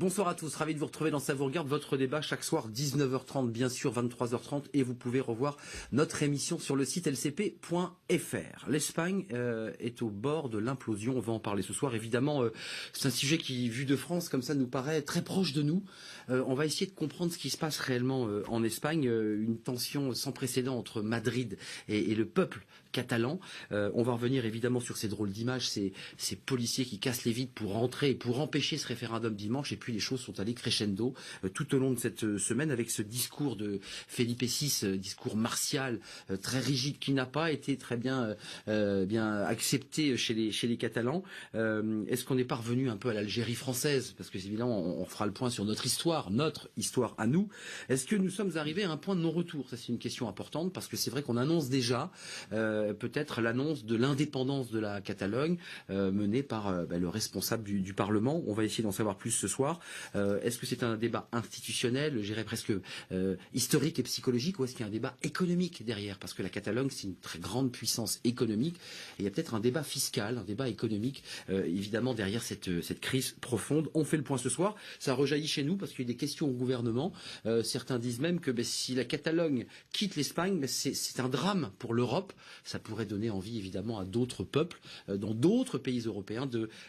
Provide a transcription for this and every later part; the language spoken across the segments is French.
Bonsoir à tous, ravi de vous retrouver dans Ça vous regarde, votre débat chaque soir 19h30 bien sûr, 23h30 et vous pouvez revoir notre émission sur le site lcp.fr. L'Espagne est au bord de l'implosion, on va en parler ce soir. Évidemment, c'est un sujet qui, vu de France, comme ça, nous paraît très proche de nous. On va essayer de comprendre ce qui se passe réellement en Espagne, une tension sans précédent entre Madrid et le peuple catalan. On va revenir évidemment sur ces drôles d'images, ces policiers qui cassent les vitres pour rentrer et pour empêcher ce référendum dimanche. Et puis les choses sont allées crescendo tout au long de cette semaine avec ce discours de Felipe VI, discours martial, très rigide, qui n'a pas été très bien accepté chez les Catalans. Est-ce qu'on n'est pas revenu un peu à l'Algérie française? Parce que évidemment, on fera le point sur notre histoire à nous. Est-ce que nous sommes arrivés à un point de non-retour? Ça, c'est une question importante parce que c'est vrai qu'on annonce déjà peut-être l'annonce de l'indépendance de la Catalogne menée par le responsable du Parlement. On va essayer d'en savoir plus ce soir. Est-ce que c'est un débat institutionnel, je dirais presque historique et psychologique, ou est-ce qu'il y a un débat économique derrière? Parce que la Catalogne, c'est une très grande puissance économique et il y a peut-être un débat fiscal, un débat économique, évidemment, derrière cette crise profonde. On fait le point ce soir. Ça rejaillit chez nous parce qu'il y a des questions au gouvernement. Certains disent même que si la Catalogne quitte l'Espagne, c'est un drame pour l'Europe. Ça pourrait donner envie, évidemment, à d'autres peuples, dans d'autres pays européens,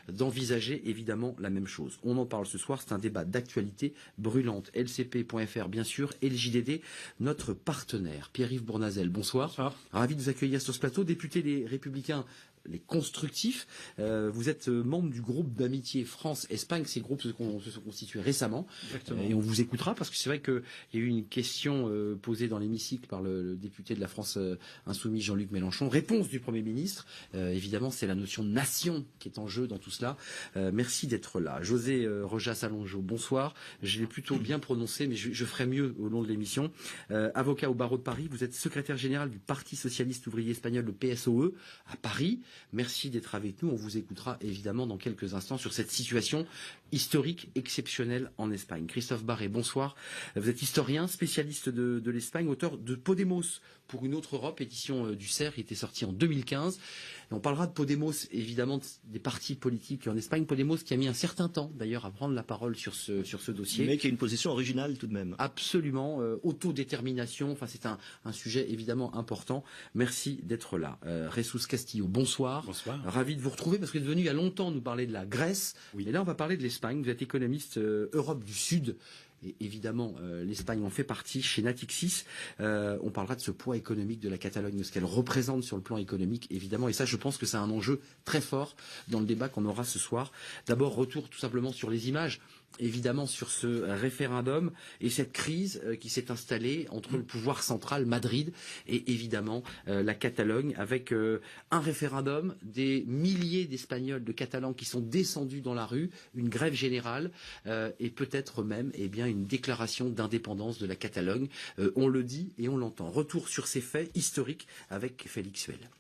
d'envisager, évidemment, la même chose. On en parle ce soir, c'est un débat d'actualité brûlante. LCP.fr, bien sûr, et le JDD, notre partenaire. Pierre-Yves Bournazel, bonsoir. Bonsoir. Ravi de vous accueillir sur ce plateau. Député des Républicains, les constructifs. Vous êtes membre du groupe d'amitié France-Espagne. Ces groupes se sont constitués récemment. Exactement. Et on vous écoutera parce que c'est vrai qu'il y a eu une question posée dans l'hémicycle par le député de la France Insoumise, Jean-Luc Mélenchon. Réponse du Premier ministre. Évidemment, c'est la notion de nation qui est en jeu dans tout cela. Merci d'être là. José Rojas Alonso, bonsoir. Je l'ai plutôt bien prononcé, mais je ferai mieux au long de l'émission. Avocat au barreau de Paris, vous êtes secrétaire général du Parti socialiste ouvrier espagnol, le PSOE, à Paris. Merci d'être avec nous. On vous écoutera évidemment dans quelques instants sur cette situation historique exceptionnelle en Espagne. Christophe Barré, bonsoir. Vous êtes historien, spécialiste de l'Espagne, auteur de Podemos pour une autre Europe, édition du CERF, qui était sortie en 2015. Et on parlera de Podemos, évidemment, des partis politiques en Espagne. Podemos qui a mis un certain temps, d'ailleurs, à prendre la parole sur ce dossier. Mais qui a une position originale tout de même. Absolument. Autodétermination. Enfin, c'est un sujet évidemment important. Merci d'être là. Jesús Castillo, bonsoir. Bonsoir. Ravi de vous retrouver parce que vous êtes venu il y a longtemps nous parler de la Grèce. Oui. Et là, on va parler de l'Espagne. Vous êtes économiste Europe du Sud. Et évidemment, l'Espagne en fait partie chez Natixis. On parlera de ce poids économique de la Catalogne, de ce qu'elle représente sur le plan économique, évidemment. Et ça, je pense que c'est un enjeu très fort dans le débat qu'on aura ce soir. D'abord, retour tout simplement sur les images. Évidemment sur ce référendum et cette crise qui s'est installée entre le pouvoir central, Madrid, et évidemment la Catalogne, avec un référendum, des milliers d'Espagnols, de Catalans qui sont descendus dans la rue, une grève générale et peut-être même une déclaration d'indépendance de la Catalogne. On le dit et on l'entend. Retour sur ces faits historiques avec Félix Huel.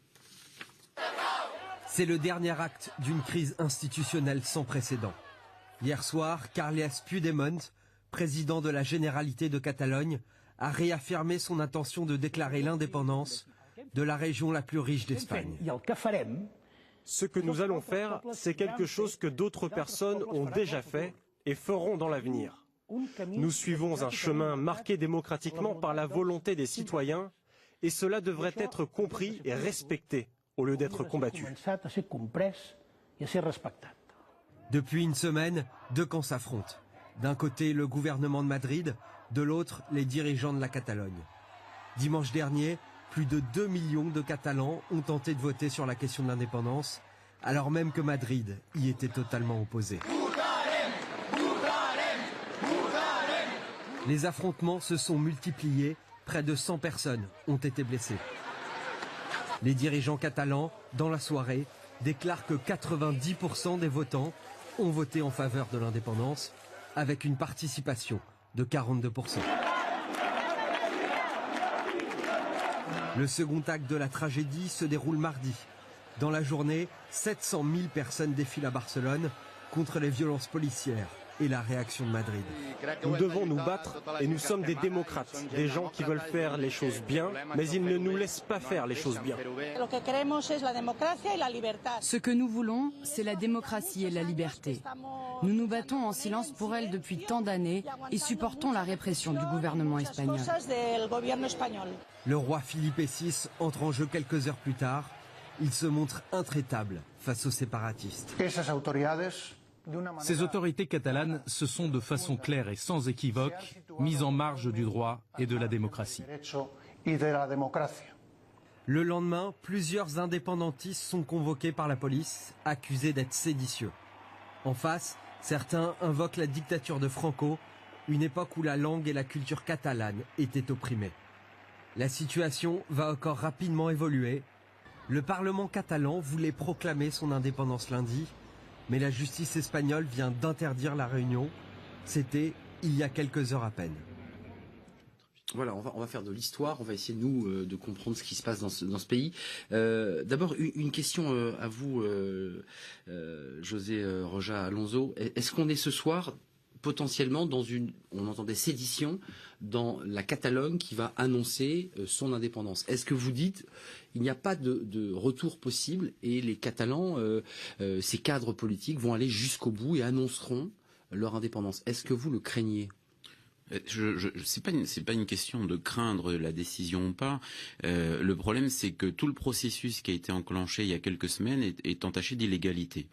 C'est le dernier acte d'une crise institutionnelle sans précédent. Hier soir, Carles Puigdemont, président de la Généralité de Catalogne, a réaffirmé son intention de déclarer l'indépendance de la région la plus riche d'Espagne. Ce que nous allons faire, c'est quelque chose que d'autres personnes ont déjà fait et feront dans l'avenir. Nous suivons un chemin marqué démocratiquement par la volonté des citoyens et cela devrait être compris et respecté au lieu d'être combattu. Depuis une semaine, deux camps s'affrontent. D'un côté, le gouvernement de Madrid, de l'autre, les dirigeants de la Catalogne. Dimanche dernier, plus de 2 millions de Catalans ont tenté de voter sur la question de l'indépendance, alors même que Madrid y était totalement opposé. Les affrontements se sont multipliés, près de 100 personnes ont été blessées. Les dirigeants catalans, dans la soirée, déclarent que 90% des votants ont voté en faveur de l'indépendance, avec une participation de 42%. Le second acte de la tragédie se déroule mardi. Dans la journée, 700 000 personnes défilent à Barcelone contre les violences policières et la réaction de Madrid. Nous devons nous battre et nous sommes des démocrates, des gens qui veulent faire les choses bien, mais ils ne nous laissent pas faire les choses bien. Ce que nous voulons, c'est la démocratie et la liberté. Nous nous battons en silence pour elle depuis tant d'années et supportons la répression du gouvernement espagnol. Le roi Felipe VI entre en jeu quelques heures plus tard. Il se montre intraitable face aux séparatistes. Ces autorités catalanes se sont de façon claire et sans équivoque mises en marge du droit et de la démocratie. Le lendemain, plusieurs indépendantistes sont convoqués par la police, accusés d'être séditieux. En face, certains invoquent la dictature de Franco, une époque où la langue et la culture catalane étaient opprimées. La situation va encore rapidement évoluer. Le Parlement catalan voulait proclamer son indépendance lundi, mais la justice espagnole vient d'interdire la réunion. C'était il y a quelques heures à peine. Voilà, on va faire de l'histoire, on va essayer nous de comprendre ce qui se passe dans ce pays. D'abord une question à vous, José Roja Alonso. Est-ce qu'on est ce soir potentiellement on entend des séditions dans la Catalogne qui va annoncer son indépendance? Est-ce que vous dites il n'y a pas de retour possible et les Catalans, ces cadres politiques vont aller jusqu'au bout et annonceront leur indépendance? Est-ce que vous le craignez? C'est pas une question de craindre la décision ou pas. Le problème, c'est que tout le processus qui a été enclenché il y a quelques semaines est entaché d'illégalité.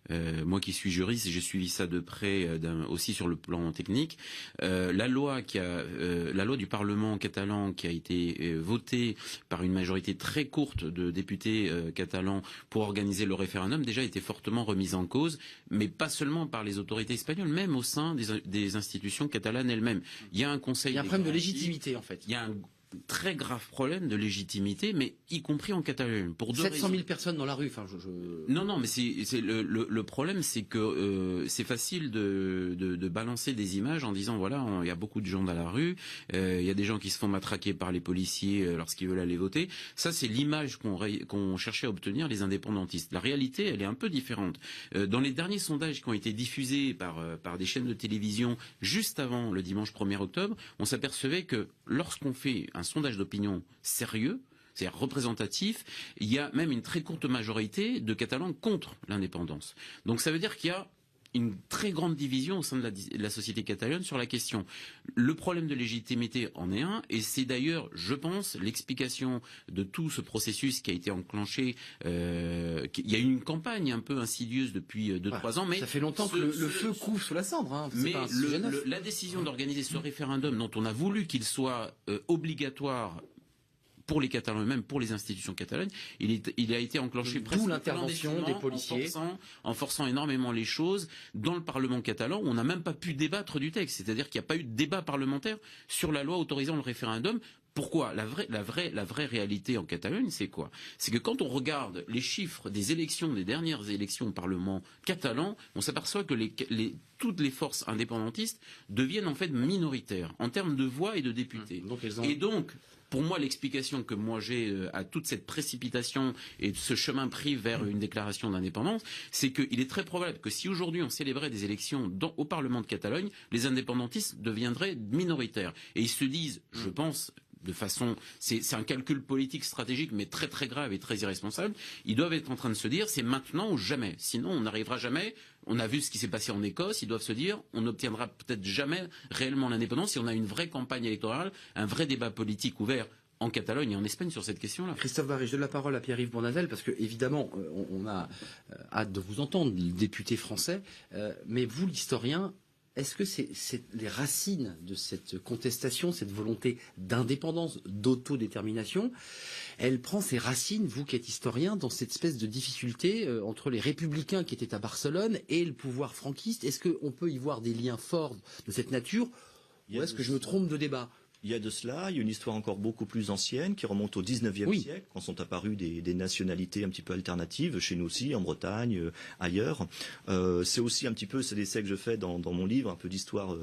Moi qui suis juriste, j'ai suivi ça de près aussi sur le plan technique. La loi du Parlement catalan qui a été votée par une majorité très courte de députés catalans pour organiser le référendum déjà était fortement remise en cause, mais pas seulement par les autorités espagnoles, même au sein des institutions catalanes elles-mêmes. Il y a un conseil. Il y a un problème de légitimité en fait. Il y a un très grave problème de légitimité, mais y compris en Catalogne. Pour 700 000 personnes dans la rue. Enfin, Non, mais c'est le problème, c'est que c'est facile de balancer des images en disant voilà, il y a beaucoup de gens dans la rue, il y a des gens qui se font matraquer par les policiers lorsqu'ils veulent aller voter. Ça, c'est l'image qu'on cherchait à obtenir les indépendantistes. La réalité, elle est un peu différente. Dans les derniers sondages qui ont été diffusés par des chaînes de télévision juste avant le dimanche 1er octobre, on s'apercevait que lorsqu'on fait un sondage d'opinion sérieux, c'est-à-dire représentatif, il y a même une très courte majorité de Catalans contre l'indépendance. Donc ça veut dire qu'il y a une très grande division au sein de la société catalane sur la question. Le problème de légitimité en est un, et c'est d'ailleurs, je pense, l'explication de tout ce processus qui a été enclenché. Il y a eu une campagne un peu insidieuse depuis 2-3 ans, mais ça fait longtemps que le feu coule sous la cendre. Hein. Mais la décision d'organiser ce référendum, dont on a voulu qu'il soit obligatoire pour les Catalans eux-mêmes, pour les institutions catalanes, il a été enclenché presque l'intervention des policiers, en forçant énormément les choses dans le Parlement catalan, où on n'a même pas pu débattre du texte. C'est-à-dire qu'il n'y a pas eu de débat parlementaire sur la loi autorisant le référendum. Pourquoi? La vraie réalité en Catalogne, c'est quoi? C'est que quand on regarde les chiffres des dernières élections au Parlement catalan, on s'aperçoit que toutes les forces indépendantistes deviennent en fait minoritaires en termes de voix et de députés. Et donc, pour moi, l'explication que moi j'ai à toute cette précipitation et ce chemin pris vers une déclaration d'indépendance, c'est qu'il est très probable que si aujourd'hui on célébrait des élections au Parlement de Catalogne, les indépendantistes deviendraient minoritaires. Et ils se disent, je pense, de façon, c'est un calcul politique stratégique, mais très très grave et très irresponsable. Ils doivent être en train de se dire, c'est maintenant ou jamais. Sinon, on n'arrivera jamais. On a vu ce qui s'est passé en Écosse. Ils doivent se dire, on n'obtiendra peut-être jamais réellement l'indépendance si on a une vraie campagne électorale, un vrai débat politique ouvert en Catalogne et en Espagne sur cette question-là. Christophe Barré, je donne la parole à Pierre-Yves Bournazel parce que évidemment, on a hâte de vous entendre, le député français. Mais vous, l'historien, est-ce que c'est les racines de cette contestation, cette volonté d'indépendance, d'autodétermination, elle prend ses racines, vous qui êtes historien, dans cette espèce de difficulté entre les républicains qui étaient à Barcelone et le pouvoir franquiste? Est-ce qu'on peut y voir des liens forts de cette nature ou est-ce que je me trompe de débat? Il y a de cela, il y a une histoire encore beaucoup plus ancienne qui remonte au 19e siècle, quand sont apparues des nationalités un petit peu alternatives, chez nous aussi, en Bretagne, ailleurs. C'est aussi un petit peu, c'est l'essai que je fais dans mon livre, un peu d'histoire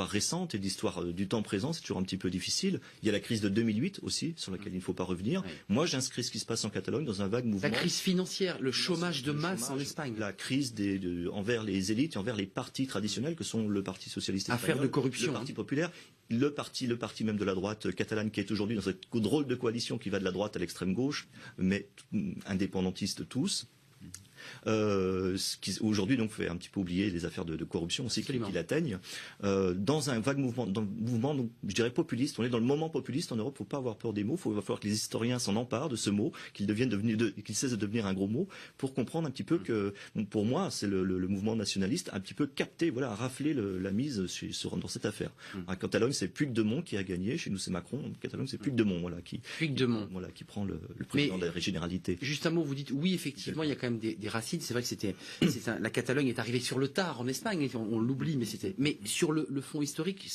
récente et d'histoire du temps présent, c'est toujours un petit peu difficile. Il y a la crise de 2008 aussi, sur laquelle il ne faut pas revenir. Ouais. Moi, j'inscris ce qui se passe en Catalogne dans un vague mouvement. La crise financière, le chômage de masse en Espagne. La crise envers les élites et envers les partis traditionnels que sont le Parti socialiste espagnol, affaire de corruption, le Parti populaire, le parti même de la droite catalane qui est aujourd'hui dans cette drôle de coalition qui va de la droite à l'extrême gauche, mais indépendantistes tous. Ce qui aujourd'hui donc fait un petit peu oublier les affaires de corruption aussi qui l'atteignent. Dans un vague mouvement, donc, je dirais populiste, on est dans le moment populiste en Europe, il ne faut pas avoir peur des mots, il va falloir que les historiens s'en emparent de ce mot, qu'il cesse de devenir un gros mot, pour comprendre un petit peu que, pour moi, c'est le mouvement nationaliste un petit peu capté, voilà, a raflé la mise dans cette affaire. En Catalogne, c'est Puigdemont qui a gagné, chez nous c'est Macron, en Catalogne c'est Puigdemont, voilà, qui prend le président de la Généralité. Juste un mot, vous dites, oui, effectivement, il y a quand même des racines. C'est vrai que la Catalogne est arrivée sur le tard en Espagne, on l'oublie, mais sur le fond historique,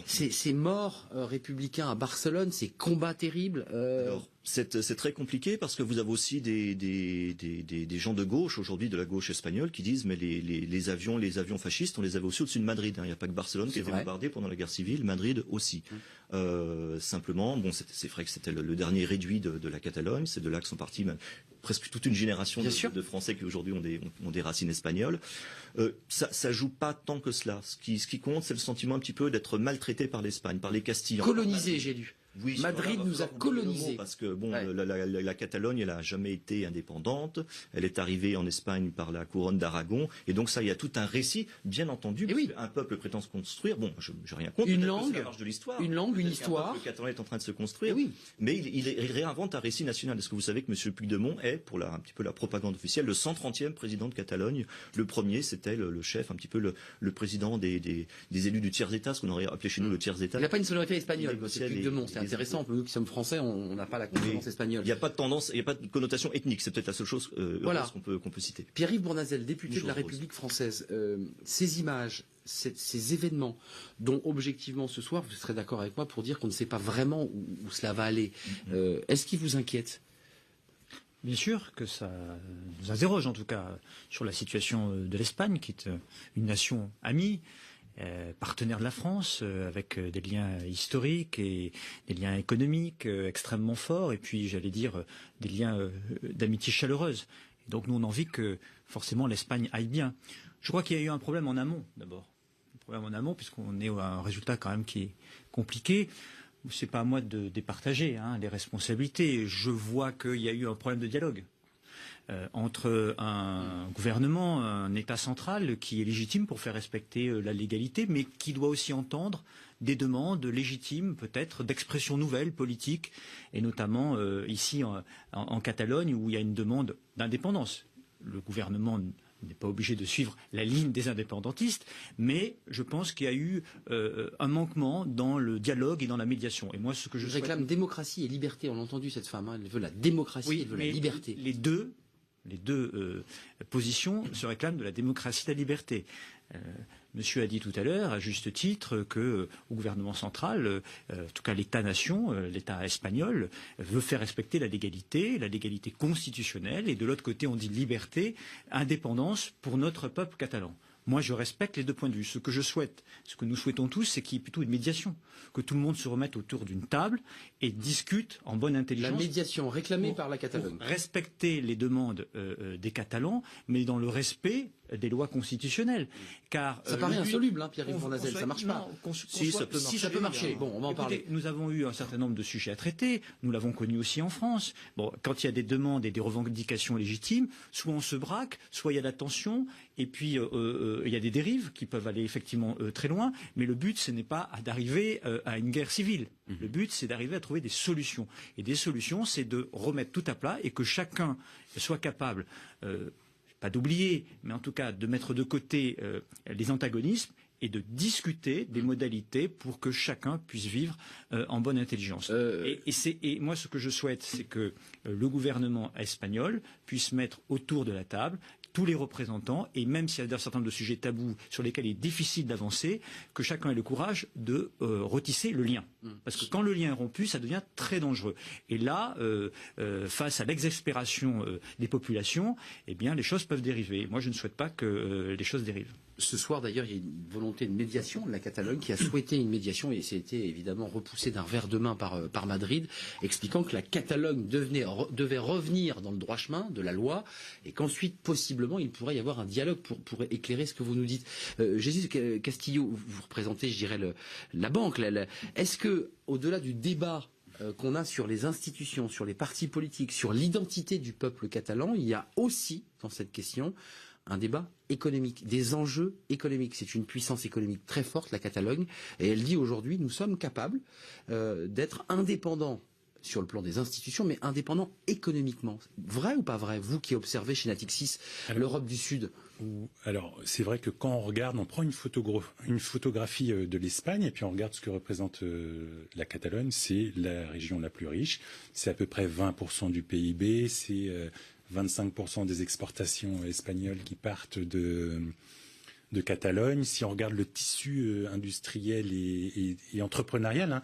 ces morts républicains à Barcelone, ces combats terribles. Alors, c'est très compliqué parce que vous avez aussi des gens de gauche aujourd'hui, de la gauche espagnole, qui disent mais les avions fascistes, on les avait aussi au-dessus de Madrid. Il n'y a pas que Barcelone qui a été bombardé pendant la guerre civile, Madrid aussi. Simplement, bon, c'est vrai que c'était le dernier réduit de la Catalogne. C'est de là que sont partis presque toute une génération de Français qui aujourd'hui ont des racines espagnoles. Ça joue pas tant que cela. Ce qui compte, c'est le sentiment un petit peu d'être maltraité par l'Espagne, par les Castillans. Colonisé, j'ai lu. Oui, Madrid nous a colonisés. Parce que bon, la Catalogne, elle a jamais été indépendante. Elle est arrivée en Espagne par la couronne d'Aragon, et donc ça, il y a tout un récit, bien entendu. Un peuple prétend se construire. Bon, je n'ai rien contre. Une langue, la marche de l'histoire. Une langue, une histoire. Le catalan est en train de se construire. Mais il réinvente un récit national. Est-ce que vous savez que M. Puigdemont est, pour un petit peu la propagande officielle, le 130e président de Catalogne. Le premier, c'était le chef, un petit peu le président des élus du tiers-État, ce qu'on aurait appelé chez nous le tiers-État. Il n'a pas une sonorité espagnole, M. Puigdemont. C'est intéressant, nous qui sommes français, on n'a pas la consonance espagnole. Il n'y a pas de tendance, il n'y a pas de connotation ethnique, c'est peut-être la seule chose qu'on peut citer. Pierre-Yves Bournazel, député de la République française, ces images, ces événements dont objectivement ce soir, vous serez d'accord avec moi pour dire qu'on ne sait pas vraiment où cela va aller, est-ce qui vous inquiète ? Bien sûr que ça nous interroge en tout cas sur la situation de l'Espagne, qui est une nation amie, partenaire de la France, avec des liens historiques et des liens économiques extrêmement forts, et puis j'allais dire des liens d'amitié chaleureuse. Et donc nous on a envie que forcément l'Espagne aille bien. Je crois qu'il y a eu un problème en amont d'abord. Un problème en amont puisqu'on est à un résultat quand même qui est compliqué. C'est pas à moi de départager les responsabilités. Je vois qu'il y a eu un problème de dialogue entre un gouvernement, un État central qui est légitime pour faire respecter la légalité, mais qui doit aussi entendre des demandes légitimes, peut-être, d'expression nouvelle politique, et notamment ici en Catalogne, où il y a une demande d'indépendance. Le gouvernement n'est pas obligé de suivre la ligne des indépendantistes, mais je pense qu'il y a eu un manquement dans le dialogue et dans la médiation. Et moi, ce que je réclame démocratie et liberté. On a entendu cette femme, elle veut la démocratie, elle veut la liberté. Les deux positions se réclament de la démocratie et de la liberté. Monsieur a dit tout à l'heure, à juste titre, que au gouvernement central, en tout cas l'État-nation, l'État espagnol, veut faire respecter la légalité constitutionnelle, et de l'autre côté on dit liberté, indépendance pour notre peuple catalan. Moi, je respecte les deux points de vue. Ce que je souhaite, ce que nous souhaitons tous, c'est qu'il y ait plutôt une médiation, que tout le monde se remette autour d'une table et discute en bonne intelligence. La médiation réclamée par la Catalogne. Respecter les demandes des Catalans, mais dans le respect des lois constitutionnelles. Car ça paraît insoluble, Pierre-Yves Bournazel, ça marche pas. Si ça peut marcher. Bon, on va en parler. Nous avons eu un certain nombre de sujets à traiter. Nous l'avons connu aussi en France. Bon, quand il y a des demandes et des revendications légitimes, soit on se braque, soit il y a de la tension, et puis il y a des dérives qui peuvent aller effectivement très loin. Mais le but, ce n'est pas d'arriver à une guerre civile. Le but, c'est d'arriver à trouver des solutions. Et des solutions, c'est de remettre tout à plat et que chacun soit capable, pas d'oublier, mais en tout cas de mettre de côté les antagonismes et de discuter des modalités pour que chacun puisse vivre en bonne intelligence. Et moi, ce que je souhaite, c'est que le gouvernement espagnol puisse mettre autour de la table tous les représentants, et même s'il y a un certain nombre de sujets tabous sur lesquels il est difficile d'avancer, que chacun ait le courage de retisser le lien. Parce que quand le lien est rompu, ça devient très dangereux. Et là, face à l'exaspération des populations, eh bien, les choses peuvent dériver. Moi, je ne souhaite pas que les choses dérivent. Ce soir, d'ailleurs, il y a une volonté de médiation de la Catalogne qui a souhaité une médiation et c'était évidemment repoussé d'un revers de main par Madrid, expliquant que la Catalogne devait revenir dans le droit chemin de la loi et qu'ensuite, possiblement, il pourrait y avoir un dialogue pour éclairer ce que vous nous dites. Jésus Castillo, vous représentez, je dirais, la banque. Est-ce que, au-delà du débat qu'on a sur les institutions, sur les partis politiques, sur l'identité du peuple catalan, il y a aussi, dans cette question, un débat économique, des enjeux économiques. C'est une puissance économique très forte, la Catalogne, et elle dit aujourd'hui, nous sommes capables d'être indépendants sur le plan des institutions, mais indépendants économiquement. Vrai ou pas vrai, vous qui observez chez Natixis l'Europe du Sud? Alors, c'est vrai que quand on regarde, on prend une photographie de l'Espagne et puis on regarde ce que représente la Catalogne, c'est la région la plus riche. C'est à peu près 20% du PIB, c'est 25% des exportations espagnoles qui partent de Catalogne. Si on regarde le tissu industriel et entrepreneurial,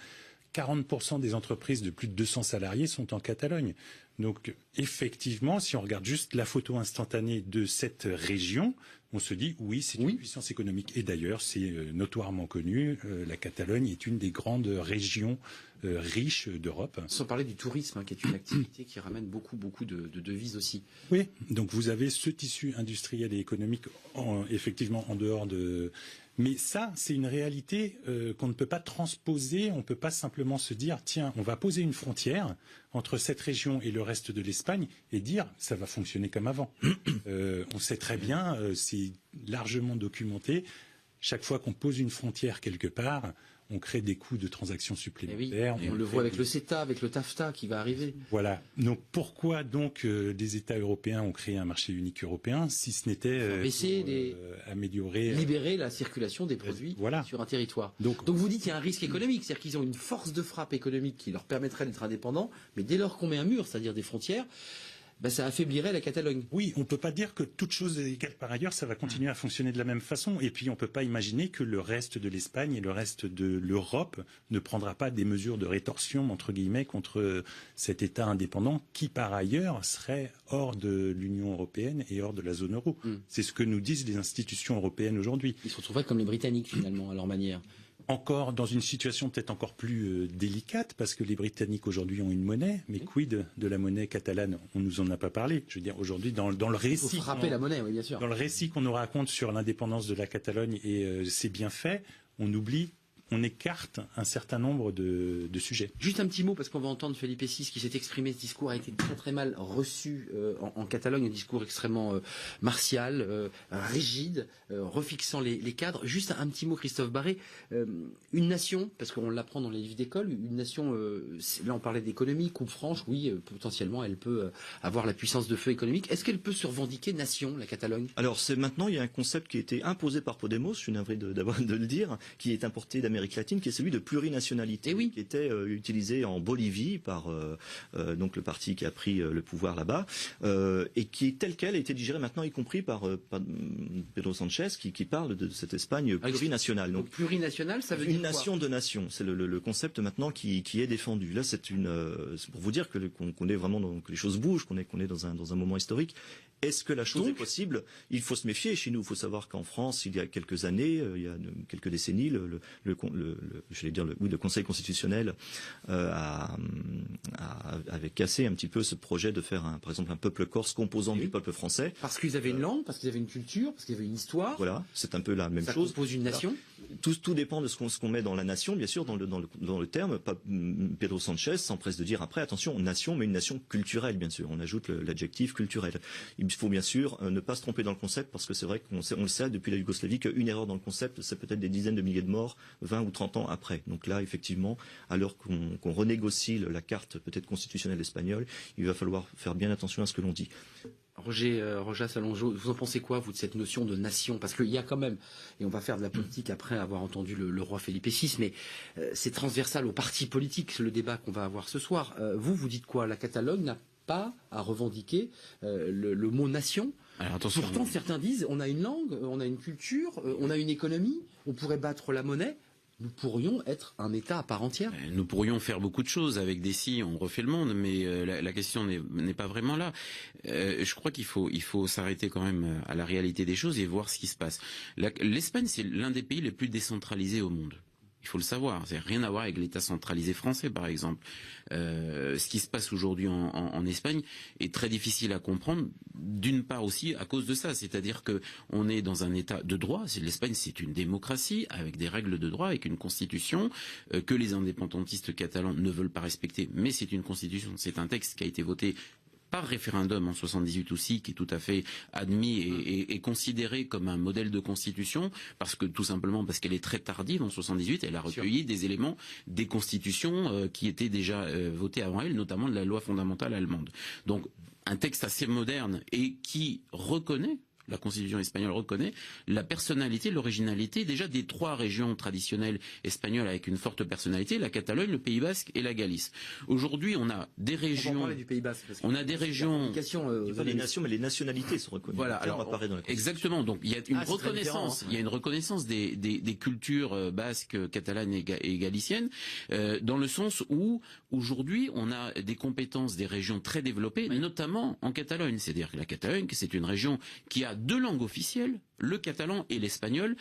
40% des entreprises de plus de 200 salariés sont en Catalogne. Donc, effectivement, si on regarde juste la photo instantanée de cette région, on se dit oui, c'est une puissance économique. Et d'ailleurs, c'est notoirement connu, la Catalogne est une des grandes régions riches d'Europe. Sans parler du tourisme, qui est une activité qui ramène beaucoup de devises aussi. Oui, donc vous avez ce tissu industriel et économique effectivement en dehors de... Mais ça, c'est une réalité qu'on ne peut pas transposer. On ne peut pas simplement se dire, tiens, on va poser une frontière entre cette région et le reste de l'Espagne et dire, ça va fonctionner comme avant. On sait très bien, c'est largement documenté. Chaque fois qu'on pose une frontière quelque part, on crée des coûts de transactions supplémentaires. Et on le voit avec le CETA, avec le TAFTA qui va arriver. Voilà. Donc pourquoi donc des États européens ont créé un marché unique européen si ce n'était améliorer, libérer la circulation des produits sur un territoire. Donc vous dites qu'il y a un risque économique, c'est-à-dire qu'ils ont une force de frappe économique qui leur permettrait d'être indépendants, mais dès lors qu'on met un mur, c'est-à-dire des frontières, ça affaiblirait la Catalogne. Oui, on ne peut pas dire que toute chose égale par ailleurs, ça va continuer à fonctionner de la même façon. Et puis on ne peut pas imaginer que le reste de l'Espagne et le reste de l'Europe ne prendra pas des mesures de rétorsion, entre guillemets, contre cet État indépendant qui, par ailleurs, serait hors de l'Union européenne et hors de la zone euro. C'est ce que nous disent les institutions européennes aujourd'hui. Ils se retrouveraient comme les Britanniques, finalement, à leur manière. Encore dans une situation peut-être encore plus délicate, parce que les Britanniques aujourd'hui ont une monnaie, mais quid de la monnaie catalane? On nous en a pas parlé. Je veux dire, aujourd'hui, dans le récit... Il faut frapper la monnaie, oui, bien sûr. Dans le récit qu'on nous raconte sur l'indépendance de la Catalogne et ses bienfaits, on oublie, on écarte un certain nombre de sujets. Juste un petit mot, parce qu'on va entendre Felipe VI qui s'est exprimé. Ce discours a été très très mal reçu en Catalogne, un discours extrêmement martial, rigide, refixant les cadres. Juste un petit mot, Christophe Barré. Une nation, parce qu'on l'apprend dans les livres d'école, une nation, là on parlait d'économie, coupe franche, oui, potentiellement elle peut avoir la puissance de feu économique. Est-ce qu'elle peut se revendiquer nation, la Catalogne? Alors maintenant, il y a un concept qui a été imposé par Podemos, je suis navré de le dire, qui est importé d'Amérique latine, qui est celui de plurinationalité, qui était utilisé en Bolivie par donc le parti qui a pris le pouvoir là-bas, et qui tel quel a été digéré maintenant, y compris par Pedro Sanchez, qui parle de cette Espagne plurinationale. Donc plurinationale, ça veut dire une nation de nations. C'est le concept maintenant qui est défendu. Là, c'est pour vous dire qu'on est vraiment que les choses bougent, qu'on est dans un moment historique. Est-ce que la chose est possible? Il faut se méfier. Chez nous, il faut savoir qu'en France, il y a quelques années, il y a quelques décennies, le Conseil constitutionnel avait cassé un petit peu ce projet de faire, par exemple, un peuple corse composant du peuple français. Parce qu'ils avaient une langue, parce qu'ils avaient une culture, parce qu'ils avaient une histoire. Voilà, c'est un peu la même chose. Ça compose une nation. Tout dépend de ce qu'on met dans la nation, bien sûr, dans le terme. Pedro Sanchez s'empresse de dire après, attention, nation, mais une nation culturelle, bien sûr. On ajoute l'adjectif culturel. Il faut bien sûr ne pas se tromper dans le concept, parce que c'est vrai qu'on le sait depuis la Yougoslavie qu'une erreur dans le concept, c'est peut-être des dizaines de milliers de morts 20 ou 30 ans après. Donc là, effectivement, alors qu'on renégocie la carte peut-être constitutionnelle espagnole, il va falloir faire bien attention à ce que l'on dit. Roger Salongeau, vous en pensez quoi, vous, de cette notion de nation? Parce qu'il y a quand même, et on va faire de la politique après avoir entendu le roi Felipe VI, mais c'est transversal aux partis politiques, le débat qu'on va avoir ce soir. Vous dites quoi? La Catalogne n'a pas à revendiquer le mot nation, Alors, attention. Pourtant, certains disent, on a une langue, on a une culture, on a une économie, on pourrait battre la monnaie. Nous pourrions être un État à part entière. Nous pourrions faire beaucoup de choses avec des si, on refait le monde, mais la question n'est pas vraiment là. Je crois qu'il faut s'arrêter quand même à la réalité des choses et voir ce qui se passe. L'Espagne, c'est l'un des pays les plus décentralisés au monde. Il faut le savoir, ça n'a rien à voir avec l'État centralisé français, par exemple. Ce qui se passe aujourd'hui en Espagne est très difficile à comprendre, d'une part aussi à cause de ça, c'est-à-dire que on est dans un État de droit. L'Espagne, c'est une démocratie avec des règles de droit, avec une constitution que les indépendantistes catalans ne veulent pas respecter, mais c'est une constitution, c'est un texte qui a été voté par référendum en 78 aussi, qui est tout à fait admis et considéré comme un modèle de constitution, parce que tout simplement parce qu'elle est très tardive en 78, elle a recueilli des éléments des constitutions qui étaient déjà votées avant elle, notamment de la loi fondamentale allemande. Donc un texte assez moderne et qui reconnaît, la Constitution espagnole reconnaît la personnalité, l'originalité déjà des trois régions traditionnelles espagnoles avec une forte personnalité, la Catalogne, le Pays Basque et la Galice. Aujourd'hui, on a des régions. On va parler du Pays Basque. On a des régions. Pas les nations, mais les nationalités sont reconnues. Voilà. Alors, apparaît dans la exactement. Donc, il y a une reconnaissance. Il y a une reconnaissance des cultures basques, catalanes et galiciennes, dans le sens où aujourd'hui, on a des compétences des régions très développées, notamment en Catalogne. C'est-à-dire que la Catalogne, c'est une région qui a deux langues officielles, le catalan et l'espagnol.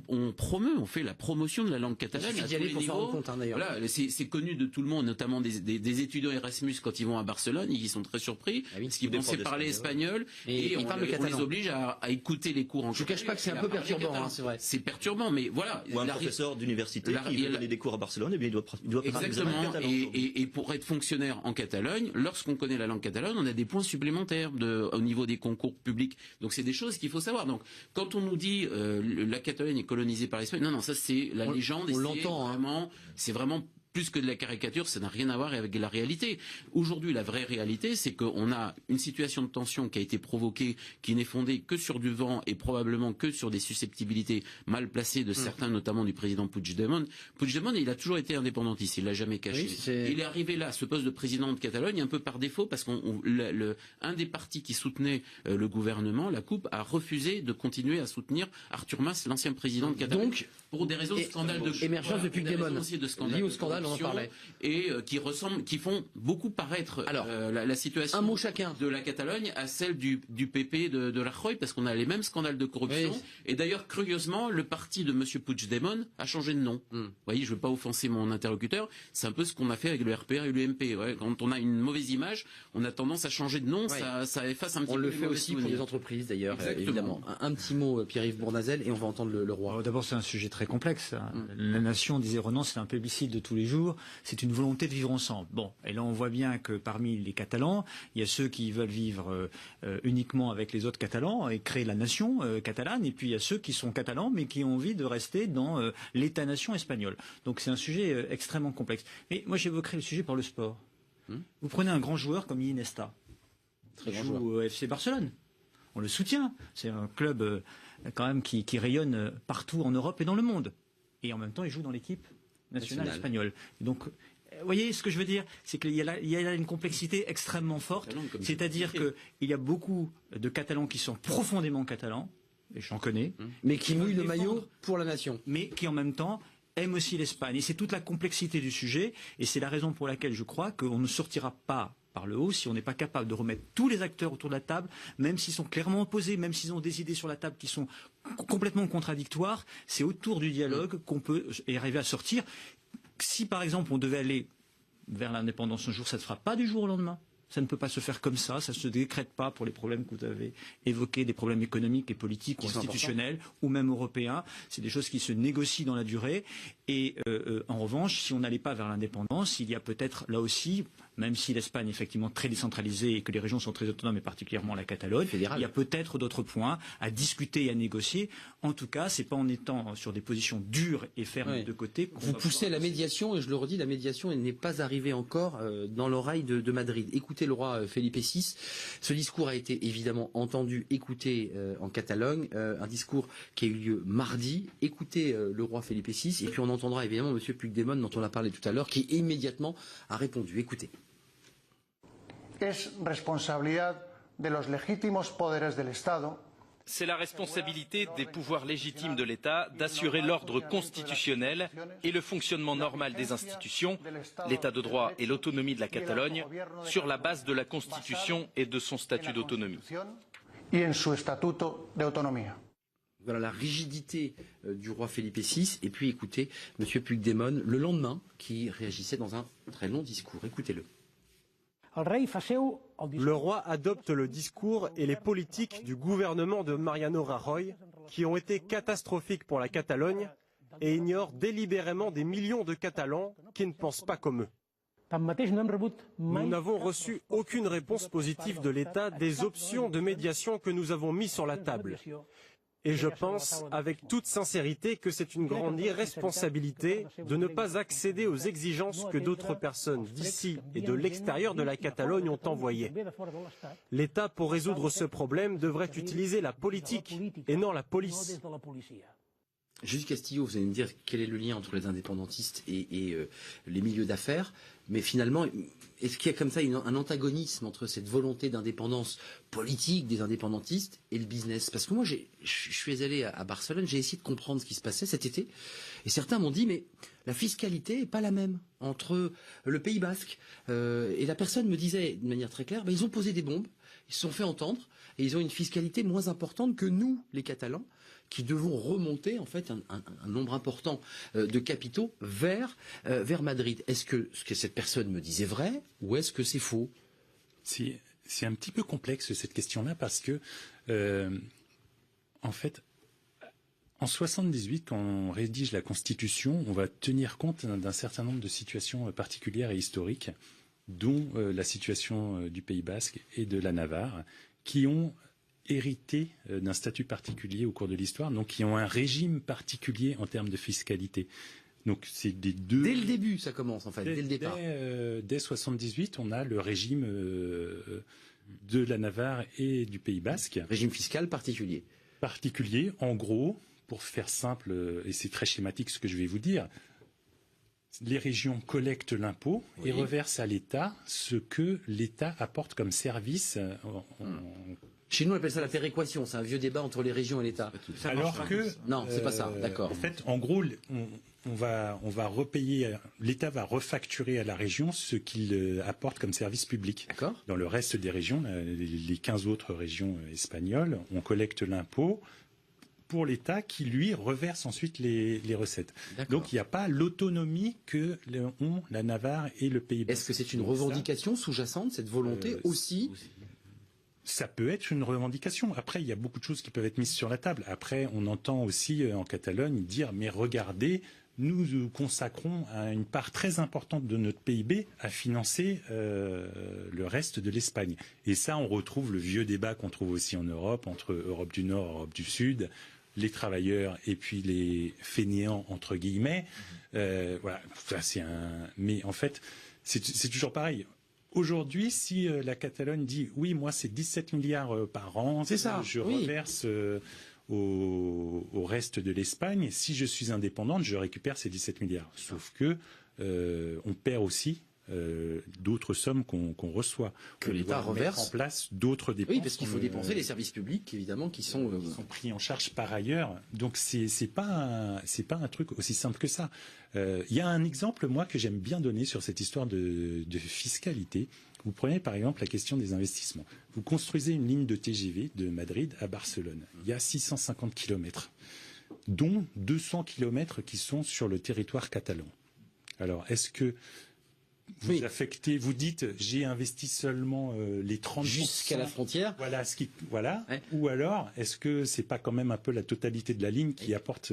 On fait la promotion de la langue catalane à tous les niveaux. Voilà, c'est connu de tout le monde, notamment des étudiants Erasmus quand ils vont à Barcelone, ils sont très surpris parce qu'ils vont parler espagnol et on les oblige à écouter les cours en catalan. Je ne cache pas que c'est un peu perturbant, c'est vrai. C'est perturbant, mais voilà. Ou un professeur d'université qui veut donner des cours à Barcelone, et bien il doit parler exactement. Et pour être fonctionnaire en Catalogne, lorsqu'on connaît la langue catalane, on a des points supplémentaires au niveau des concours publics. Donc c'est des choses qu'il faut savoir. Donc quand on nous dit la Catalogne est colonisée par l'Espagne, non, ça c'est la légende. On l'entend. C'est vraiment plus que de la caricature, ça n'a rien à voir avec la réalité. Aujourd'hui, la vraie réalité, c'est qu'on a une situation de tension qui a été provoquée, qui n'est fondée que sur du vent et probablement que sur des susceptibilité mal placées de certains, notamment du président Puigdemont. Puigdemont, il a toujours été indépendantiste, il l'a jamais caché. Oui, il est arrivé là, ce poste de président de Catalogne, un peu par défaut, parce qu'un des partis qui soutenait le gouvernement, la CUP, a refusé de continuer à soutenir Artur Mas, l'ancien président de Catalogne. Donc, pour des raisons de scandale de émergence de Puigdemont, lié au scandale. On en parlait. Et qui font beaucoup paraître la situation de la Catalogne à celle du PP de Rajoy, parce qu'on a les mêmes scandales de corruption. Oui. Et d'ailleurs, curieusement, le parti de M. Puigdemont a changé de nom. Vous voyez, je ne veux pas offenser mon interlocuteur, c'est un peu ce qu'on a fait avec le RPR et l'UMP. Ouais. Quand on a une mauvaise image, on a tendance à changer de nom, ça efface un petit peu. On le fait aussi pour les entreprises d'ailleurs, évidemment. Un petit mot, Pierre-Yves Bournazel, et on va entendre le roi. D'abord, c'est un sujet très complexe. La nation, disait Renan, c'est un plébiscite de tous les jours. C'est une volonté de vivre ensemble. Bon, et là on voit bien que parmi les Catalans, il y a ceux qui veulent vivre uniquement avec les autres Catalans et créer la nation catalane, et puis il y a ceux qui sont catalans mais qui ont envie de rester dans l'État-nation espagnol. Donc c'est un sujet extrêmement complexe. Mais moi j'évoquerai le sujet par le sport. Vous prenez un grand joueur comme Iniesta, qui joue au FC Barcelone. On le soutient. C'est un club quand même qui rayonne partout en Europe et dans le monde. Et en même temps, il joue dans l'équipe nationale espagnole. Donc, vous voyez ce que je veux dire, c'est qu'il y a là une complexité extrêmement forte. C'est-à-dire qu'il y a beaucoup de Catalans qui sont profondément catalans, et j'en connais, mais qui mouillent le maillot pour la nation, mais qui en même temps aiment aussi l'Espagne. Et c'est toute la complexité du sujet, et c'est la raison pour laquelle je crois qu'on ne sortira pas par le haut si on n'est pas capable de remettre tous les acteurs autour de la table, même s'ils sont clairement opposés, même s'ils ont des idées sur la table qui sont complètement contradictoires. C'est autour du dialogue qu'on peut arriver à sortir. Si par exemple on devait aller vers l'indépendance un jour, ça ne se fera pas du jour au lendemain. Ça ne peut pas se faire comme ça ne se décrète pas pour les problèmes que vous avez évoqués, des problèmes économiques et politiques ou institutionnels ou même européens. C'est des choses qui se négocient dans la durée. Et en revanche, si on n'allait pas vers l'indépendance, il y a peut-être là aussi, même si l'Espagne est effectivement très décentralisée et que les régions sont très autonomes, et particulièrement la Catalogne, il y a peut-être d'autres points à discuter et à négocier. En tout cas, c'est pas en étant sur des positions dures et fermes de côté qu'on vous poussez à la médiation, et je le redis, la médiation n'est pas arrivée encore dans l'oreille de Madrid. Écoutez le roi Felipe VI. Ce discours a été évidemment entendu, écouté en Catalogne, un discours qui a eu lieu mardi. Écoutez le roi Felipe VI, et puis on entendra évidemment M. Puigdemont, dont on a parlé tout à l'heure, qui immédiatement a répondu. Écoutez. Es responsabilidad de los legítimos poderes del Estado. C'est la responsabilité des pouvoirs légitimes de l'État d'assurer l'ordre constitutionnel et le fonctionnement normal des institutions, l'État de droit et l'autonomie de la Catalogne, sur la base de la Constitution et de son statut d'autonomie. Voilà la rigidité du roi Felipe VI. Et puis écoutez M. Puigdemont le lendemain qui réagissait dans un très long discours. Écoutez-le. Le roi adopte le discours et les politiques du gouvernement de Mariano Rajoy qui ont été catastrophiques pour la Catalogne et ignore délibérément des millions de Catalans qui ne pensent pas comme eux. Nous n'avons reçu aucune réponse positive de l'État des options de médiation que nous avons mises sur la table. Et je pense, avec toute sincérité, que c'est une grande irresponsabilité de ne pas accéder aux exigences que d'autres personnes d'ici et de l'extérieur de la Catalogne ont envoyées. L'État, pour résoudre ce problème, devrait utiliser la politique et non la police. Jules Castillo, vous allez me dire quel est le lien entre les indépendantistes et les milieux d'affaires, mais finalement, est-ce qu'il y a comme ça un antagonisme entre cette volonté d'indépendance politique des indépendantistes et le business? Parce que moi, je suis allé à Barcelone, j'ai essayé de comprendre ce qui se passait cet été, et certains m'ont dit, mais la fiscalité n'est pas la même entre le Pays Basque, et la personne me disait de manière très claire, ils ont posé des bombes, ils se sont fait entendre, et ils ont une fiscalité moins importante que nous, les Catalans, qui devons remonter en fait un nombre important de capitaux vers Madrid. Est-ce que ce que cette personne me disait vrai ou est-ce que c'est faux? C'est un petit peu complexe cette question-là parce que en fait, en 78, quand on rédige la Constitution, on va tenir compte d'un certain nombre de situations particulières et historiques, dont la situation du Pays Basque et de la Navarre, qui ont hérité d'un statut particulier au cours de l'histoire, donc qui ont un régime particulier en termes de fiscalité. Donc c'est des deux. Dès le début, ça commence en fait, dès le départ. Dès 78, on a le régime de la Navarre et du Pays Basque. Régime fiscal particulier. Particulier, en gros, pour faire simple, et c'est très schématique ce que je vais vous dire. Les régions collectent l'impôt et reversent à l'État ce que l'État apporte comme service. Chez nous, on appelle ça la péréquation. C'est un vieux débat entre les régions et l'État. Alors que non, c'est pas ça. D'accord. En fait, en gros, on va repayer. L'État va refacturer à la région ce qu'il apporte comme service public. D'accord. Dans le reste des régions, les 15 autres régions espagnoles, on collecte l'impôt pour l'État qui, lui, reverse ensuite les recettes. Donc, il n'y a pas l'autonomie que ont la Navarre et le Pays Basque. Est-ce que c'est une revendication sous-jacente, cette volonté aussi? Ça peut être une revendication. Après, il y a beaucoup de choses qui peuvent être mises sur la table. Après, on entend aussi en Catalogne dire « mais regardez, nous consacrons une part très importante de notre PIB à financer le reste de l'Espagne ». Et ça, on retrouve le vieux débat qu'on trouve aussi en Europe, entre Europe du Nord et Europe du Sud, les travailleurs et puis les fainéants, entre guillemets. Voilà, ça, mais en fait, c'est toujours pareil. Aujourd'hui, si la Catalogne dit « oui, moi, c'est 17 milliards par an, je reverse au reste de l'Espagne. Si je suis indépendante, je récupère ces 17 milliards. » Sauf que on perd aussi d'autres sommes qu'on reçoit. Que l'État reverse. Mettre en place d'autres dépenses. Oui, parce qu'il faut dépenser les services publics, évidemment, qui sont pris en charge par ailleurs. Donc c'est pas un truc aussi simple que ça. Il y a un exemple, moi, que j'aime bien donner sur cette histoire de fiscalité. Vous prenez par exemple la question des investissements. Vous construisez une ligne de TGV de Madrid à Barcelone. Il y a 650 kilomètres, dont 200 kilomètres qui sont sur le territoire catalan. Alors, est-ce que vous affectez, vous dites, j'ai investi seulement les 30% jusqu'à la frontière. Voilà. Ouais. Ou alors, est-ce que c'est pas quand même un peu la totalité de la ligne qui apporte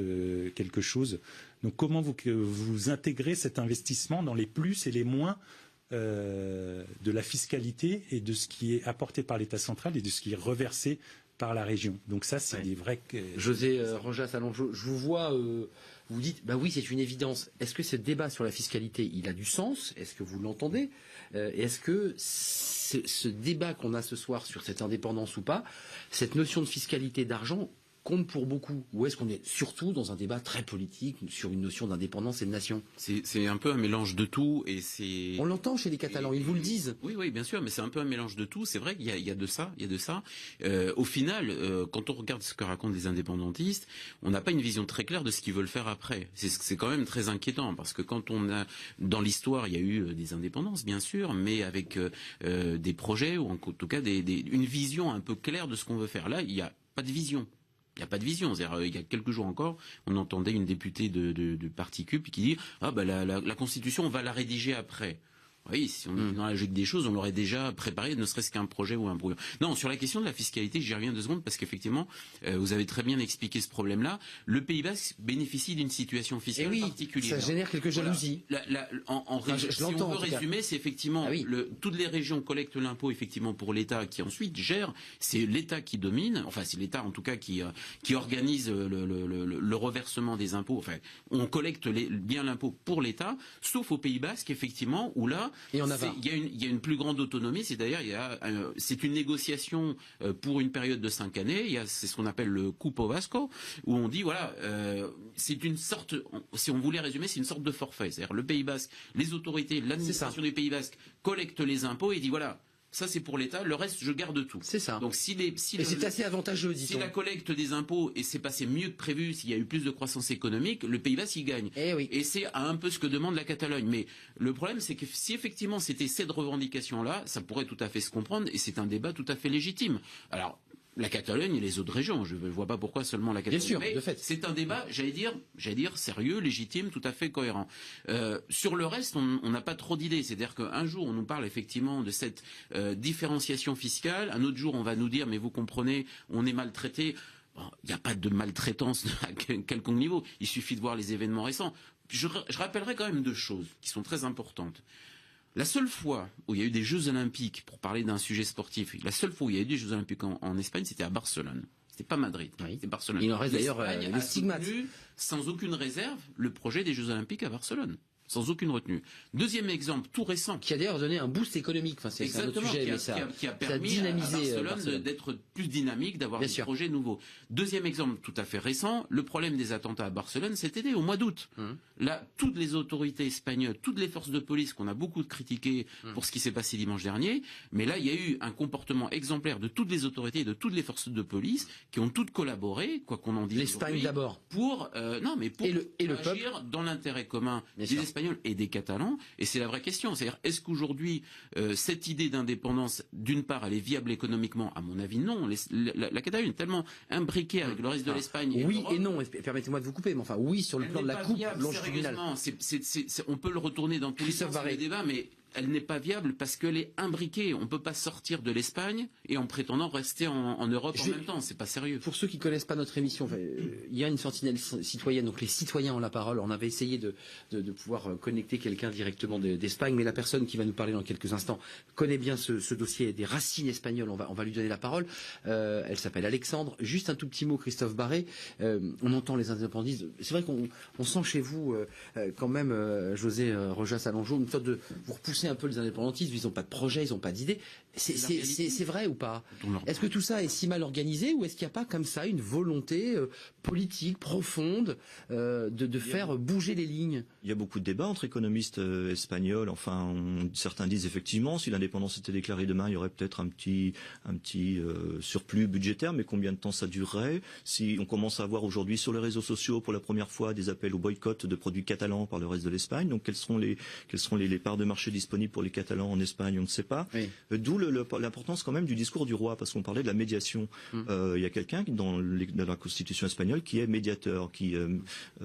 quelque chose? Donc, comment vous intégrez cet investissement dans les plus et les moins de la fiscalité et de ce qui est apporté par l'État central et de ce qui est reversé par la région? Donc ça, c'est des vrais. José Rojas, alors je vous vois. Vous dites, bah oui, c'est une évidence. Est-ce que ce débat sur la fiscalité, il a du sens? Est-ce que vous l'entendez? Et est-ce que ce débat qu'on a ce soir sur cette indépendance ou pas, cette notion de fiscalité d'argent, compte pour beaucoup? Ou est-ce qu'on est surtout dans un débat très politique sur une notion d'indépendance et de nation? C'est un peu un mélange de tout et c'est... On l'entend chez les Catalans, ils vous le disent. Oui, bien sûr, mais c'est un peu un mélange de tout. C'est vrai qu'il y a de ça, Au final, quand on regarde ce que racontent les indépendantistes, on n'a pas une vision très claire de ce qu'ils veulent faire après. C'est quand même très inquiétant parce que quand on a, dans l'histoire, il y a eu des indépendances, bien sûr, mais avec des projets ou en tout cas une vision un peu claire de ce qu'on veut faire. Là, il n'y a pas de vision. Il n'y a pas de vision. C'est-à-dire, il y a quelques jours encore, on entendait une députée du Parti CUP qui dit la Constitution, on va la rédiger après. Oui, si on est dans la logique des choses, on l'aurait déjà préparé, ne serait-ce qu'un projet ou un brouillon. Non, sur la question de la fiscalité, j'y reviens 2 secondes parce qu'effectivement, vous avez très bien expliqué ce problème-là. Le Pays Basque bénéficie d'une situation fiscale particulière. Ça génère quelques jalousies. Voilà. Si on veut résumer, c'est effectivement toutes les régions collectent l'impôt effectivement pour l'État qui ensuite gère. C'est l'État qui domine. Enfin, c'est l'État en tout cas qui organise le reversement des impôts. Enfin, on collecte bien l'impôt pour l'État, sauf au Pays Basque effectivement où là il y a une plus grande autonomie, c'est une négociation pour une période de 5 années, c'est ce qu'on appelle le Cupo Vasco, où on dit c'est une sorte, si on voulait résumer, c'est une sorte de forfait, c'est-à-dire le Pays Basque, les autorités, l'administration du Pays Basque collectent les impôts et dit ça c'est pour l'État, le reste je garde tout. C'est ça. Donc et c'est assez avantageux, dit-on. Si la collecte des impôts et c'est passé mieux que prévu, s'il y a eu plus de croissance économique, le Pays Basque y gagne. Et c'est un peu ce que demande la Catalogne. Mais le problème c'est que si effectivement c'était cette revendication-là, ça pourrait tout à fait se comprendre et c'est un débat tout à fait légitime. Alors la Catalogne et les autres régions, je ne vois pas pourquoi seulement la Catalogne. Bien sûr, mais de fait. C'est un débat, j'allais dire sérieux, légitime, tout à fait cohérent. Sur le reste, on n'a pas trop d'idées. C'est-à-dire qu'un jour, on nous parle effectivement de cette différenciation fiscale. Un autre jour, on va nous dire, mais vous comprenez, on est maltraité. Il n'y a pas de maltraitance à quelconque niveau. Il suffit de voir les événements récents. Je rappellerai quand même 2 choses qui sont très importantes. La seule fois où il y a eu des Jeux Olympiques, pour parler d'un sujet sportif, la seule fois où il y a eu des Jeux Olympiques en Espagne, c'était à Barcelone. C'était pas Madrid, c'était Barcelone. Il en reste d'ailleurs le stigmate. Sans aucune réserve, le projet des Jeux Olympiques à Barcelone. Sans aucune retenue. Deuxième exemple, tout récent. Qui a d'ailleurs donné un boost économique. Enfin, c'est un autre sujet, qui a permis à Barcelone d'être plus dynamique, d'avoir des projets nouveaux. Deuxième exemple tout à fait récent, le problème des attentats à Barcelone cet été, au mois d'août. Là, toutes les autorités espagnoles, toutes les forces de police qu'on a beaucoup critiquées pour ce qui s'est passé dimanche dernier, mais là, il y a eu un comportement exemplaire de toutes les autorités et de toutes les forces de police qui ont toutes collaboré, quoi qu'on en dise. L'Espagne d'abord. Pour agir dans l'intérêt commun des Espagnols et des Catalans, et c'est la vraie question. C'est-à-dire, est-ce qu'aujourd'hui, cette idée d'indépendance, d'une part, elle est viable économiquement? À mon avis, non. La Catalogne est tellement imbriquée avec le reste de l'Espagne. Oui et non. Permettez-moi de vous couper, mais enfin, oui, sur le plan de la coupe longitudinale. On peut le retourner dans tous les sens du débat, mais elle n'est pas viable parce qu'elle est imbriquée. On ne peut pas sortir de l'Espagne et en prétendant rester en Europe en même temps. C'est pas sérieux. Pour ceux qui ne connaissent pas notre émission, il y a une sentinelle citoyenne, donc les citoyens ont la parole. On avait essayé de pouvoir connecter quelqu'un directement d'Espagne, mais la personne qui va nous parler dans quelques instants connaît bien ce dossier des racines espagnoles. On va lui donner la parole. Elle s'appelle Alexandre. Juste un tout petit mot, Christophe Barré. On entend les indépendantistes. C'est vrai qu'on sent chez vous quand même, José Rojas Alonso, une sorte de vous repousser un peu les indépendantistes, ils n'ont pas de projet, ils n'ont pas d'idée. C'est vrai ou pas? Est-ce que tout ça est si mal organisé ou est-ce qu'il n'y a pas comme ça une volonté politique profonde de faire bouger les lignes? Il y a beaucoup de débats entre économistes espagnols. Enfin, certains disent effectivement, si l'indépendance était déclarée demain, il y aurait peut-être un petit surplus budgétaire, mais combien de temps ça durerait? Si on commence à voir aujourd'hui sur les réseaux sociaux pour la première fois des appels au boycott de produits catalans par le reste de l'Espagne, donc quelles seront les parts de marché disponibles pour les Catalans en Espagne, on ne sait pas. Oui. D'où l'importance quand même du discours du roi, parce qu'on parlait de la médiation. Il y a quelqu'un dans la Constitution espagnole qui est médiateur.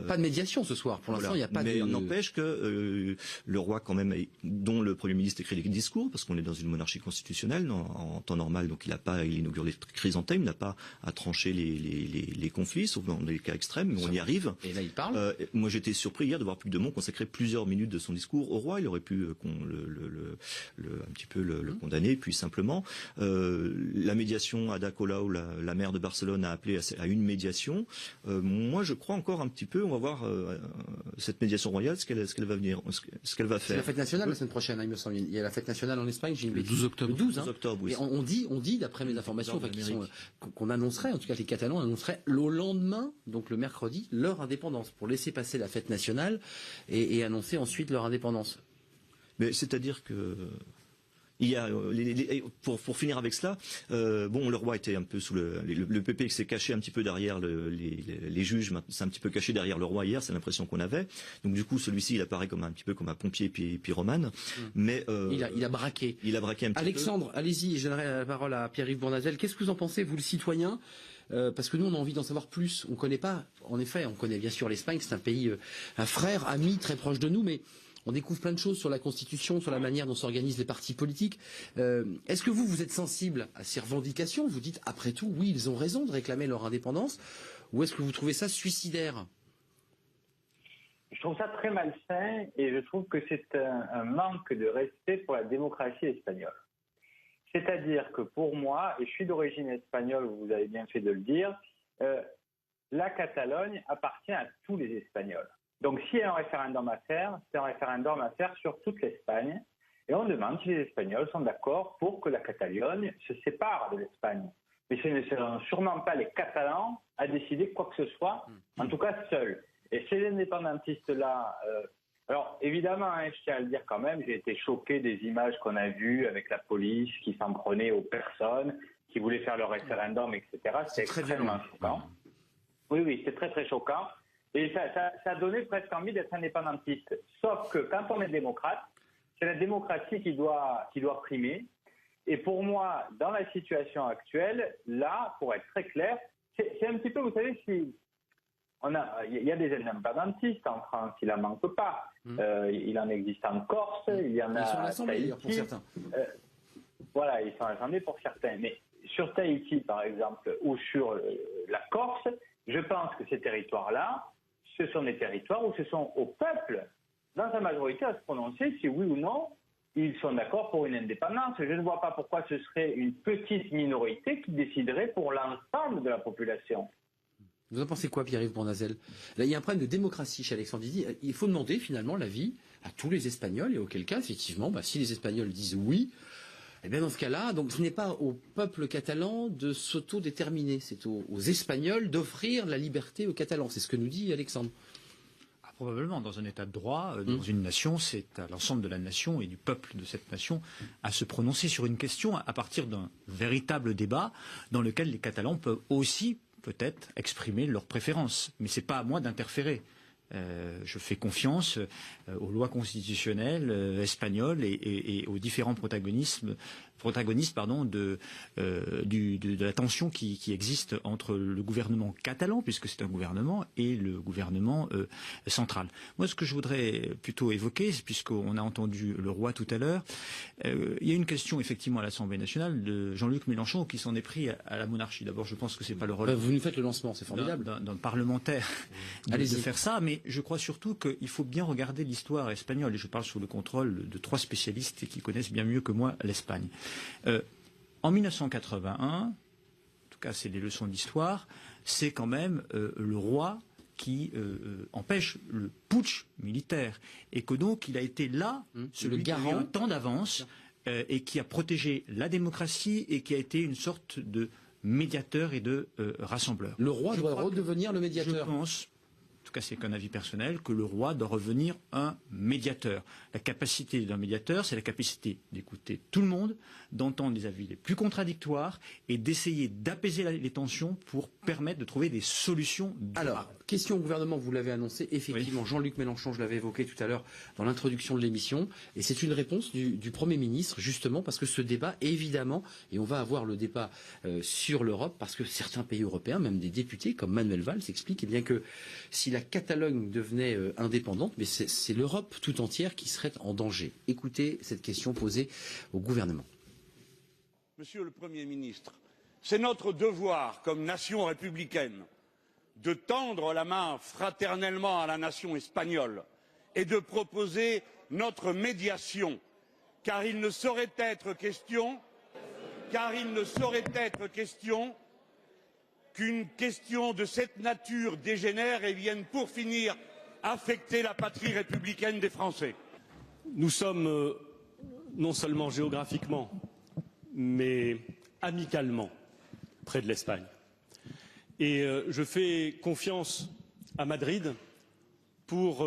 Pas de médiation ce soir, pour l'instant, il n'y a pas de... Mais n'empêche que le roi quand même, dont le Premier ministre écrit les discours, parce qu'on est dans une monarchie constitutionnelle en temps normal, donc il inaugure les chrysanthèmes, il n'a pas à trancher les conflits, sauf dans les cas extrêmes, mais on y arrive. Et là, il parle. Moi, j'étais surpris hier de voir Puigdemont consacrer plusieurs minutes de son discours au roi. Il aurait pu un petit peu le condamner, puis simplement. La médiation, Ada Colau, la maire de Barcelone, a appelé à une médiation. Moi, je crois encore un petit peu. On va voir cette médiation royale, ce qu'elle va venir, ce qu'elle va faire. C'est la fête nationale la semaine prochaine, il me semble. Il y a la fête nationale en Espagne. J'ai une le 12 octobre. Le 12, hein. 12 octobre, oui. Et on dit, d'après mes informations, qu'on annoncerait, en tout cas les Catalans annonceraient au lendemain, donc le mercredi, leur indépendance pour laisser passer la fête nationale et annoncer ensuite leur indépendance. Mais c'est-à-dire que il y a pour finir avec cela, bon, le roi était un peu sous le PP s'est caché un petit peu derrière les juges, c'est un petit peu caché derrière le roi hier, c'est l'impression qu'on avait. Donc du coup, celui-ci, il apparaît comme un petit peu comme un pompier pyromane, mais il a braqué. Il a braqué un petit Alexandre, allez-y, je donnerai la parole à Pierre-Yves Bournazel. Qu'est-ce que vous en pensez, vous le citoyen? Parce que nous, on a envie d'en savoir plus. On connaît pas, en effet, on connaît bien sûr l'Espagne, c'est un pays, un frère, ami, très proche de nous, mais on découvre plein de choses sur la Constitution, sur la manière dont s'organisent les partis politiques. Est-ce que vous êtes sensible à ces revendications? Vous dites, après tout, oui, ils ont raison de réclamer leur indépendance. Ou est-ce que vous trouvez ça suicidaire? Je trouve ça très malsain et je trouve que c'est un manque de respect pour la démocratie espagnole. C'est-à-dire que pour moi, et je suis d'origine espagnole, vous avez bien fait de le dire, la Catalogne appartient à tous les Espagnols. Donc s'il y a un référendum à faire, c'est un référendum à faire sur toute l'Espagne. Et on demande si les Espagnols sont d'accord pour que la Catalogne se sépare de l'Espagne. Mais ce ne seront sûrement pas les Catalans à décider quoi que ce soit, en tout cas seuls. Et ces indépendantistes-là... alors évidemment, je tiens à le dire quand même, j'ai été choqué des images qu'on a vues avec la police qui s'en prenait aux personnes, qui voulaient faire leur référendum, etc. C'est extrêmement choquant. Oui, c'est très très choquant. Et ça donnait presque envie d'être indépendantiste. Sauf que quand on est démocrate, c'est la démocratie qui doit primer. Et pour moi, dans la situation actuelle, là, pour être très clair, c'est un petit peu, vous savez, il y a des indépendantistes en France, il n'en manque pas. Il en existe en Corse, il y en a... Ils sont à l'Assemblée, pour certains. Voilà, ils sont à l'Assemblée pour certains. Mais sur Tahiti, par exemple, ou sur la Corse, je pense que ces territoires-là, ce sont des territoires où ce sont au peuple, dans sa majorité, à se prononcer si oui ou non ils sont d'accord pour une indépendance. Je ne vois pas pourquoi ce serait une petite minorité qui déciderait pour l'ensemble de la population. Vous en pensez quoi, Pierre-Yves Bournazel? Là, il y a un problème de démocratie chez Alexandre Didy. Il faut demander finalement l'avis à tous les Espagnols, et auquel cas, effectivement, si les Espagnols disent oui, eh bien dans ce cas-là, donc ce n'est pas au peuple catalan de s'autodéterminer, c'est aux Espagnols d'offrir la liberté aux Catalans. C'est ce que nous dit Alexandre. Probablement, dans un état de droit, dans une nation, c'est à l'ensemble de la nation et du peuple de cette nation à se prononcer sur une question à partir d'un véritable débat dans lequel les Catalans peuvent aussi peut-être exprimer leurs préférences. Mais ce n'est pas à moi d'interférer. Je fais confiance aux lois constitutionnelles espagnoles et aux différents protagonistes de la tension qui existe entre le gouvernement catalan, puisque c'est un gouvernement, et le gouvernement central. Moi, ce que je voudrais plutôt évoquer, puisqu'on a entendu le roi tout à l'heure, il y a une question effectivement à l'Assemblée nationale de Jean-Luc Mélenchon qui s'en est pris à la monarchie. D'abord, je pense que c'est pas le rôle. Vous nous faites le lancement, c'est formidable. D'un parlementaire de faire ça, mais je crois surtout qu'il faut bien regarder l'histoire espagnole, et je parle sous le contrôle de 3 spécialistes qui connaissent bien mieux que moi l'Espagne. En 1981, en tout cas c'est des leçons d'histoire, c'est quand même le roi qui empêche le putsch militaire, et que donc il a été là, celui qui a eu un temps d'avance et qui a protégé la démocratie et qui a été une sorte de médiateur et de rassembleur. Le roi doit redevenir le médiateur. Je pense, en tout cas c'est qu'un avis personnel, que le roi doit revenir un médiateur. La capacité d'un médiateur, c'est la capacité d'écouter tout le monde, d'entendre les avis les plus contradictoires et d'essayer d'apaiser les tensions pour permettre de trouver des solutions durables. Alors, question au gouvernement, vous l'avez annoncé, effectivement, oui. Jean-Luc Mélenchon, je l'avais évoqué tout à l'heure dans l'introduction de l'émission, et c'est une réponse du Premier ministre, justement, parce que ce débat, évidemment, et on va avoir le débat sur l'Europe, parce que certains pays européens, même des députés, comme Manuel Valls, expliquent eh bien que si la Catalogne devenait indépendante, mais c'est l'Europe tout entière qui serait en danger. Écoutez cette question posée au gouvernement. Monsieur le Premier ministre, c'est notre devoir comme nation républicaine de tendre la main fraternellement à la nation espagnole et de proposer notre médiation car il ne saurait être question qu'une question de cette nature dégénère et vienne pour finir affecter la patrie républicaine des Français. Nous sommes non seulement géographiquement, mais amicalement près de l'Espagne. Et je fais confiance à Madrid pour,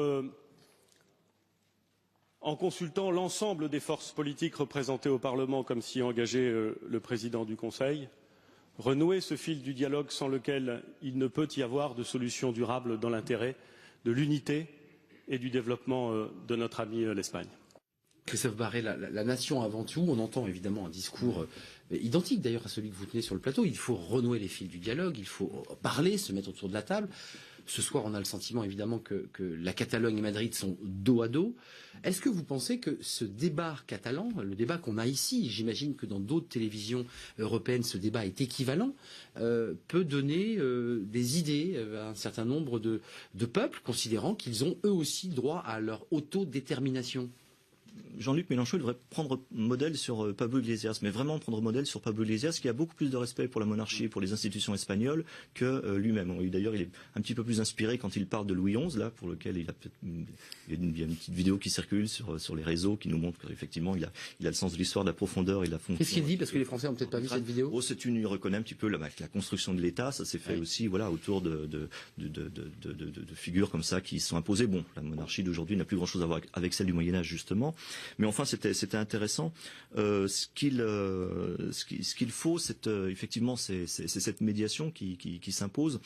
en consultant l'ensemble des forces politiques représentées au Parlement, comme s'y est engagé le président du Conseil, renouer ce fil du dialogue sans lequel il ne peut y avoir de solution durable dans l'intérêt de l'unité et du développement de notre ami l'Espagne. Christophe Barré, la nation avant tout, on entend évidemment un discours identique d'ailleurs à celui que vous tenez sur le plateau. Il faut renouer les fils du dialogue, il faut parler, se mettre autour de la table. Ce soir, on a le sentiment évidemment que la Catalogne et Madrid sont dos à dos. Est-ce que vous pensez que ce débat catalan, le débat qu'on a ici, j'imagine que dans d'autres télévisions européennes, ce débat est équivalent, peut donner des idées à un certain nombre de peuples, considérant qu'ils ont eux aussi droit à leur autodétermination? Jean-Luc Mélenchon devrait prendre modèle sur Pablo Iglesias, mais vraiment prendre modèle sur Pablo Iglesias, qui a beaucoup plus de respect pour la monarchie et pour les institutions espagnoles que lui-même. D'ailleurs, il est un petit peu plus inspiré quand il parle de Louis XI, là, pour lequel il y a une petite vidéo qui circule sur les réseaux qui nous montre qu'effectivement, il a le sens de l'histoire, de la profondeur et de la fonction. Qu'est-ce qu'il dit? Parce que les Français n'ont peut-être pas vu cette vidéo. Il reconnaît un petit peu la construction de l'État. Ça s'est fait aussi, voilà, autour de figures comme ça qui se sont imposées. Bon, la monarchie d'aujourd'hui n'a plus grand-chose à voir avec celle du Moyen-Âge, justement. Mais enfin, c'était intéressant. Ce qu'il faut, c'est effectivement, c'est cette médiation qui s'impose.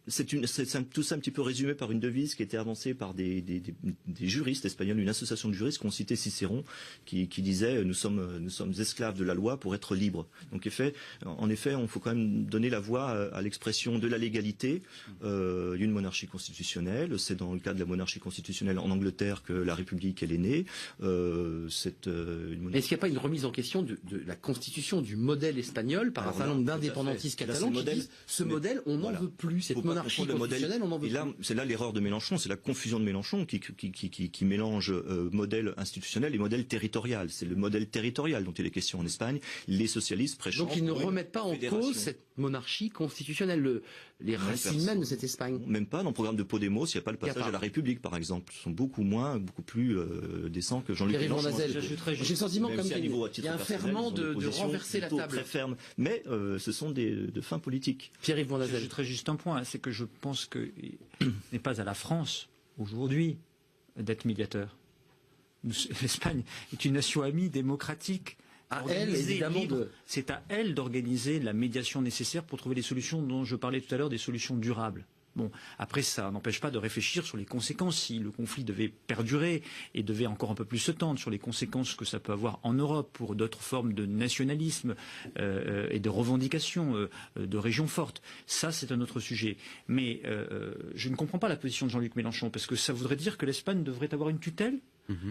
C'est tout ça un petit peu résumé par une devise qui était avancée par des juristes espagnols, une association de juristes qui ont cité Cicéron, qui disait nous sommes esclaves de la loi pour être libres. Donc en effet, on faut quand même donner la voix à l'expression de la légalité d'une monarchie constitutionnelle. C'est dans le cas de la monarchie constitutionnelle en Angleterre que la République elle est née. Est-ce qu'il n'y a pas une remise en question de la constitution, du modèle espagnol par un certain nombre d'indépendantistes catalans qui disent ce modèle, on n'en veut plus, cette monarchie constitutionnelle, on en veut plus. C'est là l'erreur de Mélenchon, c'est la confusion de Mélenchon qui mélange modèle institutionnel et modèle territorial. C'est le modèle territorial dont il est question en Espagne. Les socialistes prêchant. Donc ils ne remettent pas en cause cette monarchie constitutionnelle, les racines même de cette Espagne. Même pas. Dans le programme de Podemos, il n'y a pas le passage à la République, par exemple. Ils sont beaucoup plus décents que Jean-Luc Mélenchon. J'ai le sentiment comme qu'il y a un ferment de renverser la table. Très ferme. Mais ce sont de fins politiques. Pierre-Yves Van Hazel. J'ajouterais juste un point, c'est que je pense que ce n'est pas à la France, aujourd'hui, d'être médiateur. L'Espagne est une nation amie, démocratique. À elle, évidemment. C'est à elle d'organiser la médiation nécessaire pour trouver les solutions dont je parlais tout à l'heure, des solutions durables. Bon, après, ça n'empêche pas de réfléchir sur les conséquences. Si le conflit devait perdurer et devait encore un peu plus se tendre, sur les conséquences que ça peut avoir en Europe pour d'autres formes de nationalisme et de revendications de régions fortes. Ça, c'est un autre sujet. Mais je ne comprends pas la position de Jean-Luc Mélenchon, parce que ça voudrait dire que l'Espagne devrait avoir une tutelle.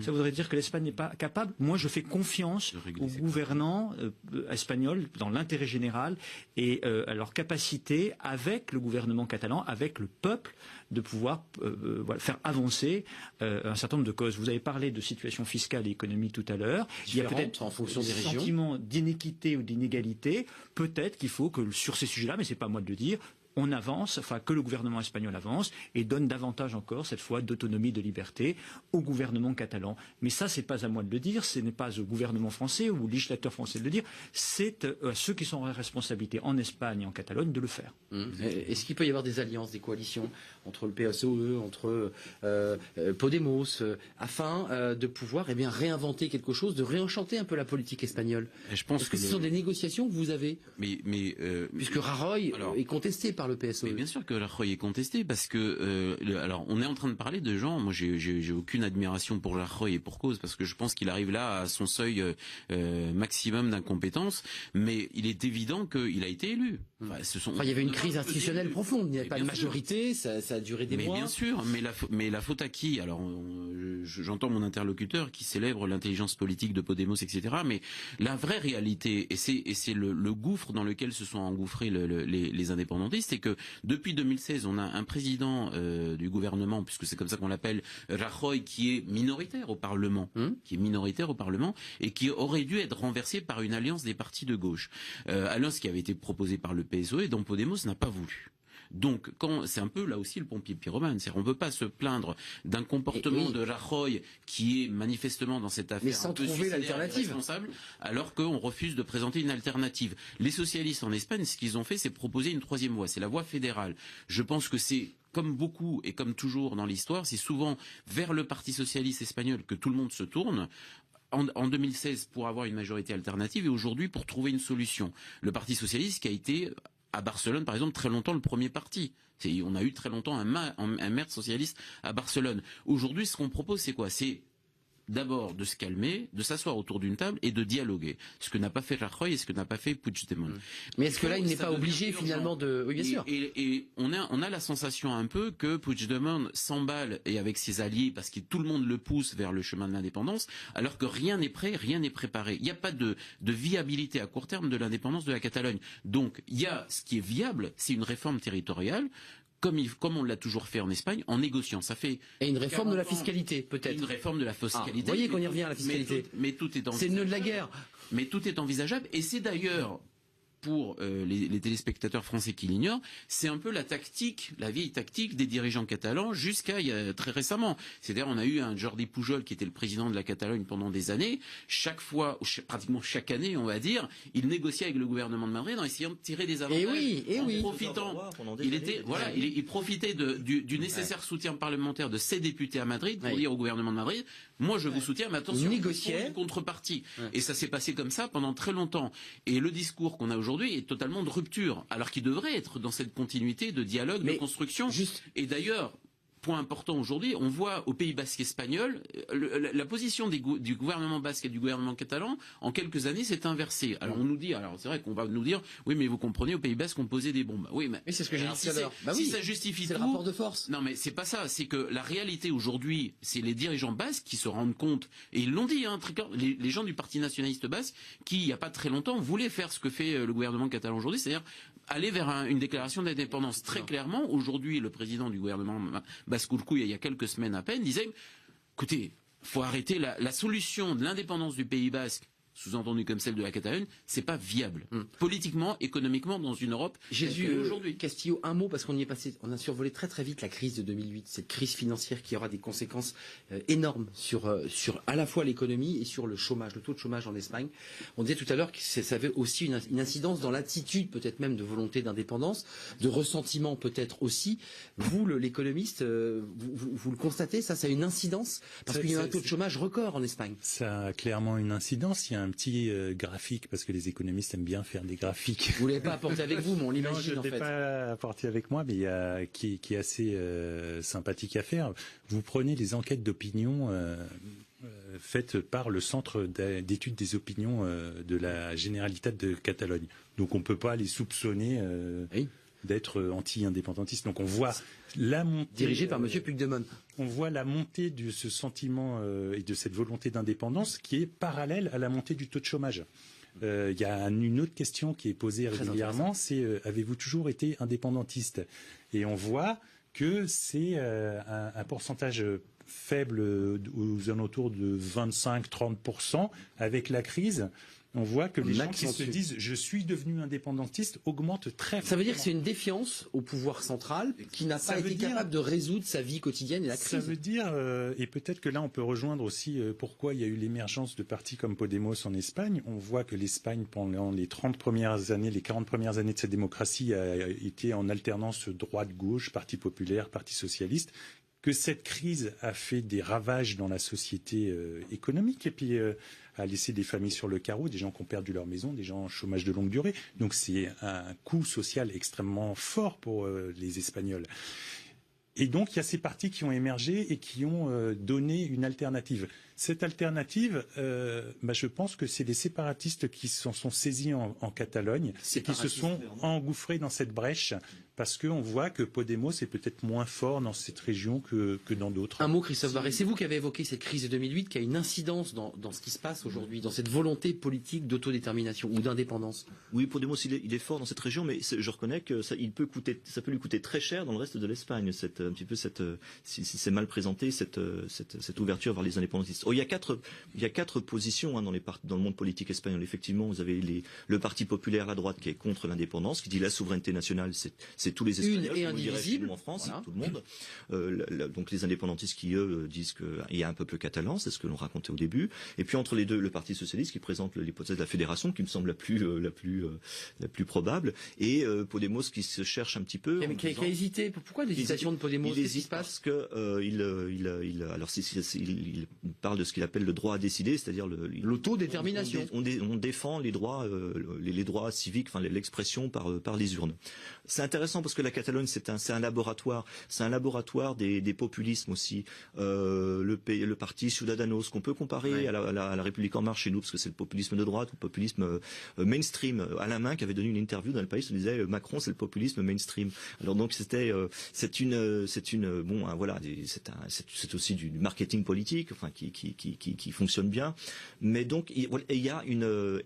Ça voudrait dire que l'Espagne n'est pas capable. Moi, je fais confiance aux gouvernants espagnols dans l'intérêt général et à leur capacité, avec le gouvernement catalan, avec le peuple, de pouvoir faire avancer un certain nombre de causes. Vous avez parlé de situation fiscale et économique tout à l'heure. Il y a peut-être en fonction des régions, sentiment d'inéquité ou d'inégalité. Peut-être qu'il faut que sur ces sujets-là, mais c'est pas à moi de le dire, on avance, enfin que le gouvernement espagnol avance et donne davantage encore, cette fois, d'autonomie, de liberté au gouvernement catalan. Mais ça, c'est pas à moi de le dire, ce n'est pas au gouvernement français ou au législateur français de le dire, c'est à ceux qui sont en responsabilité en Espagne et en Catalogne de le faire. Est-ce qu'il peut y avoir des alliances, des coalitions entre le PSOE, entre Podemos, afin de pouvoir réinventer quelque chose, de réenchanter un peu la politique espagnole? Est-ce que ce sont des négociations que vous avez? Puisque Rajoy est contesté par le PSOE. Mais bien sûr que Rajoy est contesté, parce que alors on est en train de parler de gens. Moi, j'ai aucune admiration pour Rajoy, et pour cause, parce que je pense qu'il arrive là à son seuil maximum d'incompétence. Mais il est évident qu'il a été élu. Enfin, il y avait une crise institutionnelle profonde. Il n'y avait pas de majorité, ça a duré des mois. Bien sûr, mais la faute à qui? Alors, j'entends mon interlocuteur qui célèbre l'intelligence politique de Podemos, etc. Mais la vraie réalité, et c'est le gouffre dans lequel se sont engouffrés les indépendantistes, c'est que depuis 2016, on a un président du gouvernement, puisque c'est comme ça qu'on l'appelle, Rajoy, qui est minoritaire au Parlement, et qui aurait dû être renversé par une alliance des partis de gauche, alliance qui avait été proposée par le PSOE et dont Podemos n'a pas voulu. Donc, c'est un peu là aussi le pompier pyromane. On ne peut pas se plaindre d'un comportement de Rajoy qui est manifestement dans cette affaire mais sans trouver l'alternative, responsable, alors qu'on refuse de présenter une alternative. Les socialistes en Espagne, ce qu'ils ont fait, c'est proposer une troisième voie. C'est la voie fédérale. Je pense que c'est comme beaucoup et comme toujours dans l'histoire, c'est souvent vers le Parti socialiste espagnol que tout le monde se tourne. En 2016 pour avoir une majorité alternative et aujourd'hui pour trouver une solution. Le Parti socialiste qui a été à Barcelone par exemple très longtemps le premier parti. On a eu très longtemps un maire socialiste à Barcelone. Aujourd'hui ce qu'on propose c'est quoi? C'est d'abord de se calmer, de s'asseoir autour d'une table et de dialoguer. Ce que n'a pas fait Rajoy et ce que n'a pas fait Puigdemont. Mais est-ce que là, il n'est pas obligé finalement de... Oui, bien sûr. Et on a la sensation un peu que Puigdemont s'emballe et avec ses alliés parce que tout le monde le pousse vers le chemin de l'indépendance, alors que rien n'est prêt, rien n'est préparé. Il n'y a pas de viabilité à court terme de l'indépendance de la Catalogne. Donc, il y a ce qui est viable, c'est une réforme territoriale. Comme on l'a toujours fait en Espagne, en négociant. Et une réforme de la fiscalité, peut-être. Une réforme de la fiscalité. Vous voyez qu'on y revient à la fiscalité. Mais tout est c'est le nœud de la guerre. Mais tout est envisageable. Et c'est d'ailleurs, pour les téléspectateurs français qui l'ignorent, c'est un peu la vieille tactique des dirigeants catalans jusqu'à très récemment. C'est-à-dire, on a eu un Jordi Pujol qui était le président de la Catalogne pendant des années. Chaque fois, pratiquement chaque année, on va dire, il négociait avec le gouvernement de Madrid en essayant de tirer des avantages. Il profitait du nécessaire soutien parlementaire de ses députés à Madrid pour dire au gouvernement de Madrid, moi je vous soutiens, mais attention, il faut une contrepartie. Et ça s'est passé comme ça pendant très longtemps. Et le discours qu'on a aujourd'hui est totalement de rupture, alors qu'il devrait être dans cette continuité de dialogue, de construction. Et d'ailleurs, point important aujourd'hui, on voit au Pays basque espagnol, la position du gouvernement basque et du gouvernement catalan, en quelques années, s'est inversée. Alors on nous dit, c'est vrai qu'on va nous dire, oui mais vous comprenez, au Pays basque on posait des bombes. Oui, mais c'est ce que j'ai dit tout à l'heure. Si ça justifie tout, le rapport de force. Non mais c'est pas ça, c'est que la réalité aujourd'hui, c'est les dirigeants basques qui se rendent compte, et ils l'ont dit, les gens du Parti nationaliste basque, qui il n'y a pas très longtemps voulaient faire ce que fait le gouvernement catalan aujourd'hui, c'est-à-dire aller vers une déclaration d'indépendance. Très clairement, aujourd'hui, le président du gouvernement basque, Urkullu, il y a quelques semaines à peine, disait, écoutez, faut arrêter la solution de l'indépendance du Pays basque, sous-entendu comme celle de la Catalogne, c'est pas viable. Politiquement, économiquement, dans une Europe aujourd'hui. Castillo, un mot, parce qu'on y est passé, on a survolé très très vite la crise de 2008, cette crise financière qui aura des conséquences énormes sur à la fois l'économie et sur le chômage, le taux de chômage en Espagne. On disait tout à l'heure que ça avait aussi une incidence dans l'attitude, peut-être même de volonté d'indépendance, de ressentiment peut-être aussi. Vous, l'économiste, vous le constatez, ça a une incidence, parce qu'il y a un taux de chômage record en Espagne. Ça a clairement une incidence. Il y a un petit graphique, parce que les économistes aiment bien faire des graphiques. Vous ne l'avez pas apporté avec vous, mais on l'imagine en fait. Non, je ne l'ai pas apporté avec moi, mais qui est assez sympathique à faire. Vous prenez les enquêtes d'opinion faites par le Centre d'études des opinions de la Generalitat de Catalogne. Donc on ne peut pas les soupçonner d'être anti-indépendantistes. Donc on voit la montée... Dirigé par M. Puigdemont. On voit la montée de ce sentiment et de cette volonté d'indépendance qui est parallèle à la montée du taux de chômage. Il y a une autre question qui est posée régulièrement, c'est avez-vous toujours été indépendantiste? Et on voit que c'est un pourcentage faible aux alentours de 25-30%. Avec la crise, on voit que les gens qui se disent « je suis devenu indépendantiste » augmentent très fortement. Ça veut dire que c'est une défiance au pouvoir central qui n'a pas été capable de résoudre sa vie quotidienne et la crise. Ça veut dire, et peut-être que là on peut rejoindre aussi pourquoi il y a eu l'émergence de partis comme Podemos en Espagne. On voit que l'Espagne, pendant les 30 premières années, les 40 premières années de sa démocratie, a été en alternance droite-gauche, Parti populaire, Parti socialiste, que cette crise a fait des ravages dans la société économique et puis a laissé des familles sur le carreau, des gens qui ont perdu leur maison, des gens en chômage de longue durée. Donc c'est un coût social extrêmement fort pour les Espagnols. Et donc, il y a ces partis qui ont émergé et qui ont donné une alternative. Cette alternative, je pense que c'est les séparatistes qui s'en sont saisis en Catalogne et qui se sont engouffrés dans cette brèche parce qu'on voit que Podemos est peut-être moins fort dans cette région que dans d'autres. Un mot, Christophe Barré, c'est vous qui avez évoqué cette crise de 2008 qui a une incidence dans ce qui se passe aujourd'hui, dans cette volonté politique d'autodétermination ou d'indépendance. Oui, Podemos, il est fort dans cette région, mais je reconnais que ça peut lui coûter très cher dans le reste de l'Espagne. Si c'est mal présenté, cette ouverture vers les indépendantistes. Il y a quatre positions dans le monde politique espagnol. Effectivement, vous avez le Parti populaire, la droite, qui est contre l'indépendance, qui dit la souveraineté nationale, c'est tous les Espagnols, une et indivisible en France, voilà. Tout le monde. Donc les indépendantistes qui eux disent qu'il y a un peuple catalan, c'est ce que l'on racontait au début. Et puis entre les deux, le Parti socialiste qui présente l'hypothèse de la fédération, qui me semble la plus probable, et Podemos qui se cherche un petit peu. Mais qui a hésité. Pourquoi l'hésitation de Podemos? Il hésite parce que il parle de ce qu'il appelle le droit à décider, c'est-à-dire l'autodétermination. On défend les droits civiques, enfin l'expression par les urnes. C'est intéressant parce que la Catalogne c'est un laboratoire des populismes aussi. Le parti Ciudadanos qu'on peut comparer à la République en marche chez nous parce que c'est le populisme de droite ou le populisme mainstream. Alain Minc avait donné une interview dans Le País où il disait Macron c'est le populisme mainstream. Alors donc c'est aussi du marketing politique, enfin qui fonctionne bien. Mais donc il y a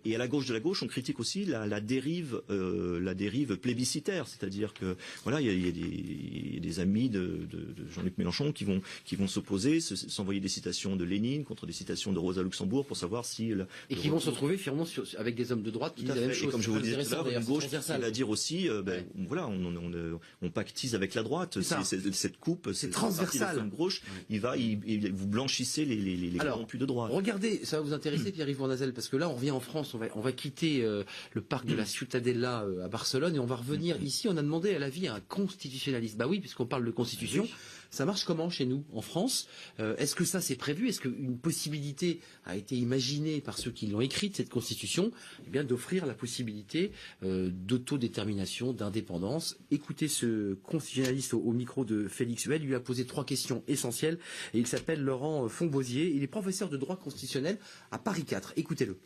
et à la gauche de la gauche on critique aussi la dérive plébiscitaire, c'est-à-dire que voilà il y a des amis de Jean-Luc Mélenchon qui vont s'opposer, s'envoyer des citations de Lénine contre des citations de Rosa Luxembourg pour savoir si qui vont se retrouver finalement avec des hommes de droite qui disent la même chose. Et comme je vous le disais tout à l'heure, une gauche qui va dire aussi voilà on pactise avec la droite, cette coupe, c'est transversal. Gauche, vous blanchissez les corrompus de droite. Regardez, ça va vous intéresser Pierre-Yves Bournazel, parce que là on revient en France, on va quitter le parc de la Ciutadella à Barcelone et on va revenir ici. On a demandé à l'avis à un constitutionnaliste. Bah oui, puisqu'on parle de constitution. Oui. Ça marche comment chez nous, en France? Est-ce que ça c'est prévu? Est-ce qu'une possibilité a été imaginée par ceux qui l'ont écrite, cette constitution, d'offrir la possibilité d'autodétermination, d'indépendance? Écoutez ce constitutionnaliste au micro de Félix Huel, il lui a posé 3 questions essentielles et il s'appelle Laurent Fontbosier. Il est professeur de droit constitutionnel à Paris 4. Écoutez-le.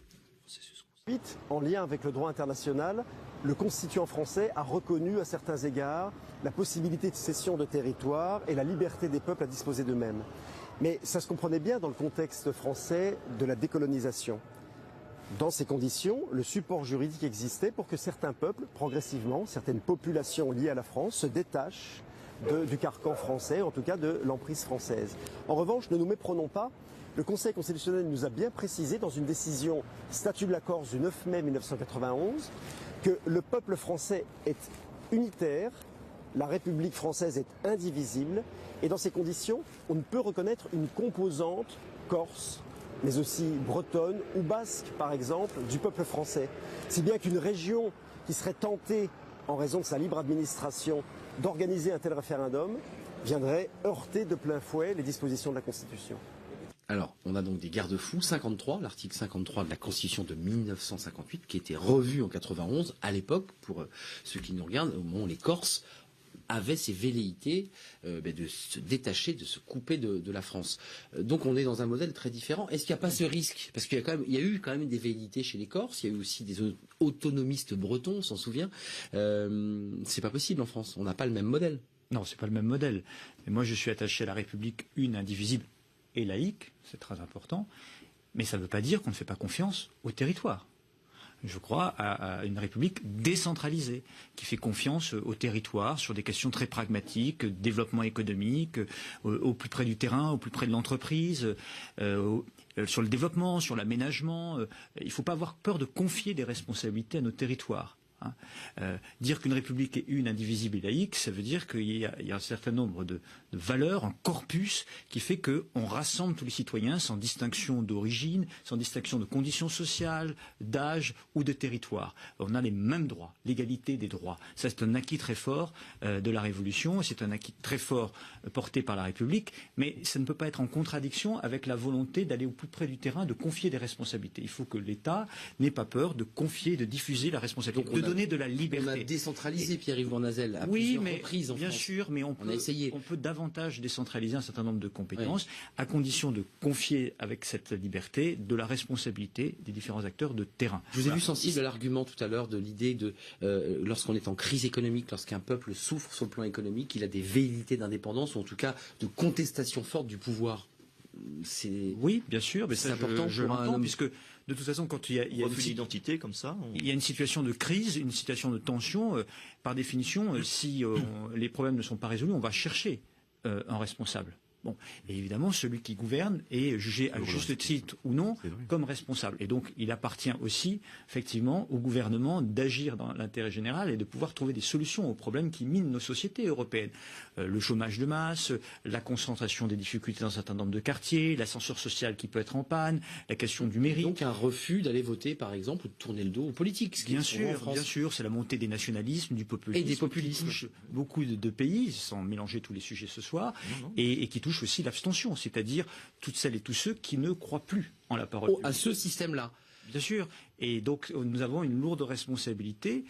En lien avec le droit international, le constituant français a reconnu à certains égards la possibilité de cession de territoire et la liberté des peuples à disposer d'eux-mêmes. Mais ça se comprenait bien dans le contexte français de la décolonisation. Dans ces conditions, le support juridique existait pour que certains peuples, progressivement, certaines populations liées à la France, se détachent du carcan français, en tout cas de l'emprise française. En revanche, ne nous méprenons pas. Le Conseil constitutionnel nous a bien précisé dans une décision statut de la Corse du 9 mai 1991 que le peuple français est unitaire, la République française est indivisible et dans ces conditions, on ne peut reconnaître une composante corse, mais aussi bretonne ou basque par exemple, du peuple français. Si bien qu'une région qui serait tentée, en raison de sa libre administration, d'organiser un tel référendum, viendrait heurter de plein fouet les dispositions de la Constitution. Alors, on a donc des garde-fous, 53, l'article 53 de la Constitution de 1958, qui était revu en 91, à l'époque, pour ceux qui nous regardent, au moment où les Corses avaient ces velléités de se détacher, de se couper de la France. Donc on est dans un modèle très différent. Est-ce qu'il n'y a pas ce risque? Parce qu'il y a eu quand même des velléités chez les Corses, il y a eu aussi des autonomistes bretons, on s'en souvient. C'est pas possible en France, on n'a pas le même modèle. Non, c'est pas le même modèle. Mais moi je suis attaché à la République une, indivisible et laïque, c'est très important, mais ça ne veut pas dire qu'on ne fait pas confiance au territoire. Je crois à une République décentralisée, qui fait confiance au territoire sur des questions très pragmatiques, développement économique, au plus près du terrain, au plus près de l'entreprise, sur le développement, sur l'aménagement. Il ne faut pas avoir peur de confier des responsabilités à nos territoires. Dire qu'une république est une, indivisible et laïque, ça veut dire qu'il y a un certain nombre de valeurs, un corpus qui fait qu'on rassemble tous les citoyens sans distinction d'origine, sans distinction de conditions sociales, d'âge ou de territoire. On a les mêmes droits, l'égalité des droits. Ça, c'est un acquis très fort de la Révolution, c'est un acquis très fort porté par la République, mais ça ne peut pas être en contradiction avec la volonté d'aller au plus près du terrain, de confier des responsabilités. Il faut que l'État n'ait pas peur de confier, de diffuser la responsabilité. donner de la liberté. On a décentralisé Pierre-Yves Bournazel à plusieurs reprises en bien France. sûr, mais on peut davantage décentraliser un certain nombre de compétences, à condition de confier avec cette liberté de la responsabilité des différents acteurs de terrain. Je vous ai vu sensible à l'argument tout à l'heure de l'idée de lorsqu'on est en crise économique, lorsqu'un peuple souffre sur le plan économique, il a des velléités d'indépendance ou en tout cas de contestation forte du pouvoir. Oui, bien sûr, mais c'est ça, important je l'entends, puisque de toute façon, quand il y a une identité comme ça, il y a une situation de crise, une situation de tension, par définition, si les problèmes ne sont pas résolus, on va chercher un responsable. Bon, et évidemment, celui qui gouverne est jugé à juste titre ou non comme responsable. Et donc, il appartient aussi, effectivement, au gouvernement d'agir dans l'intérêt général et de pouvoir trouver des solutions aux problèmes qui minent nos sociétés européennes. Le chômage de masse, la concentration des difficultés dans un certain nombre de quartiers, l'ascenseur social qui peut être en panne, la question du mérite. Donc un refus d'aller voter, par exemple, ou de tourner le dos aux politiques. Ce qui bien sûr, c'est la montée des nationalismes, du populisme. Et des populismes. Qui touche beaucoup de pays, sans mélanger tous les sujets ce soir, et qui touche aussi l'abstention, c'est-à-dire toutes celles et tous ceux qui ne croient plus en la parole publique. À ce système-là. Bien sûr. Et donc, nous avons une lourde responsabilité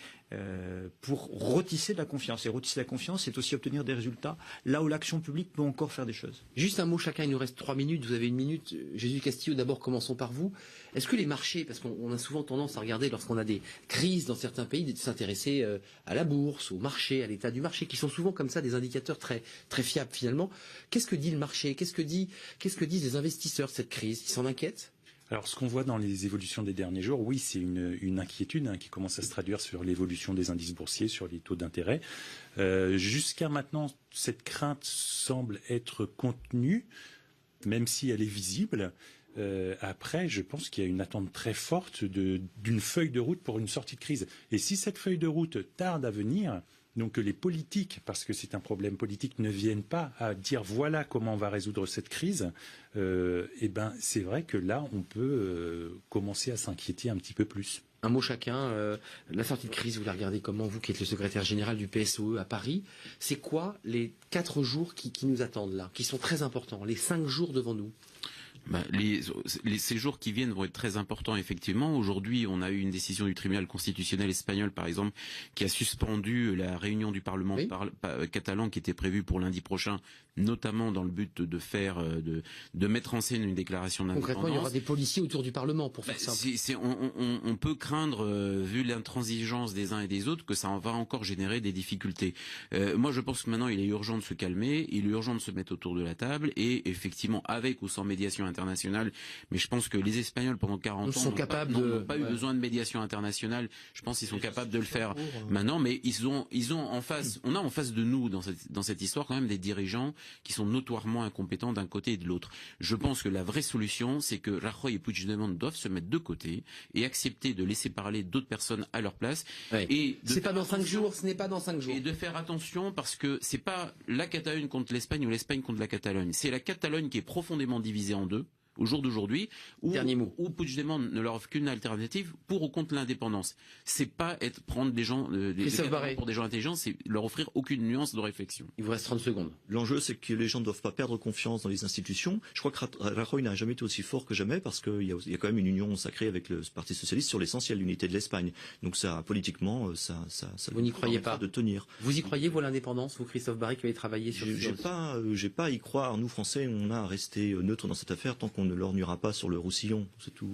pour retisser de la confiance. Et retisser la confiance, c'est aussi obtenir des résultats là où l'action publique peut encore faire des choses. Juste un mot chacun, il nous reste 3 minutes, vous avez 1 minute. Jésus Castillo, d'abord, commençons par vous. Est-ce que les marchés, parce qu'on a souvent tendance à regarder lorsqu'on a des crises dans certains pays, de s'intéresser à la bourse, au marché, à l'état du marché, qui sont souvent comme ça des indicateurs très, très fiables finalement. Qu'est-ce que dit le marché? Qu'est-ce que disent les investisseurs de cette crise? Ils s'en inquiètent? Alors, ce qu'on voit dans les évolutions des derniers jours, oui, c'est une inquiétude qui commence à se traduire sur l'évolution des indices boursiers, sur les taux d'intérêt. Jusqu'à maintenant, cette crainte semble être contenue, même si elle est visible. Après, je pense qu'il y a une attente très forte d'une feuille de route pour une sortie de crise. Et si cette feuille de route tarde à venir, donc que les politiques, parce que c'est un problème politique, ne viennent pas à dire voilà comment on va résoudre cette crise, c'est vrai que là, on peut commencer à s'inquiéter un petit peu plus. Un mot chacun. La sortie de crise, vous la regardez comment, vous qui êtes le secrétaire général du PSOE à Paris? C'est quoi les 4 jours qui nous attendent là, qui sont très importants, les 5 jours devant nous? Ces jours qui viennent vont être très importants, effectivement. Aujourd'hui, on a eu une décision du tribunal constitutionnel espagnol, par exemple, qui a suspendu la réunion du Parlement catalan qui était prévue pour lundi prochain, notamment dans le but de faire, de mettre en scène une déclaration d'indépendance. Concrètement, il y aura des policiers autour du Parlement, pour faire simple. On peut craindre, vu l'intransigeance des uns et des autres, que ça va encore générer des difficultés. Moi, je pense que maintenant, il est urgent de se calmer, il est urgent de se mettre autour de la table, et effectivement, avec ou sans médiation internationale, mais je pense que les Espagnols pendant 40 ans n'ont pas eu besoin de médiation internationale. Je pense qu'ils sont capables de le faire maintenant, mais ils ont en face, on a en face de nous dans cette histoire quand même des dirigeants qui sont notoirement incompétents d'un côté et de l'autre. Je pense que la vraie solution, c'est que Rajoy et Puigdemont doivent se mettre de côté et accepter de laisser parler d'autres personnes à leur place. Et c'est pas dans 5 jours, ce n'est pas dans 5 jours. Et de faire attention parce que c'est pas la Catalogne contre l'Espagne ou l'Espagne contre la Catalogne. C'est la Catalogne qui est profondément divisée en deux au jour d'aujourd'hui, où Puigdemont ne leur offre qu'une alternative pour ou contre l'indépendance. C'est pas prendre des gens pour des gens intelligents, c'est leur offrir aucune nuance de réflexion. Il vous reste 30 secondes. L'enjeu, c'est que les gens ne doivent pas perdre confiance dans les institutions. Je crois que Rajoy n'a jamais été aussi fort que jamais parce qu'il y a quand même une union sacrée avec le Parti socialiste sur l'essentiel, l'unité de l'Espagne. Donc ça, politiquement, ça vous n'y croyez pas de tenir. Vous y croyez, vous, à l'indépendance, vous, Christophe Barré, qui avez travaillé sur ce sujet? J'ai pas à y croire. Nous, Français, on a à rester neutre dans cette affaire tant qu'on ne lorgnera pas sur le Roussillon, c'est tout.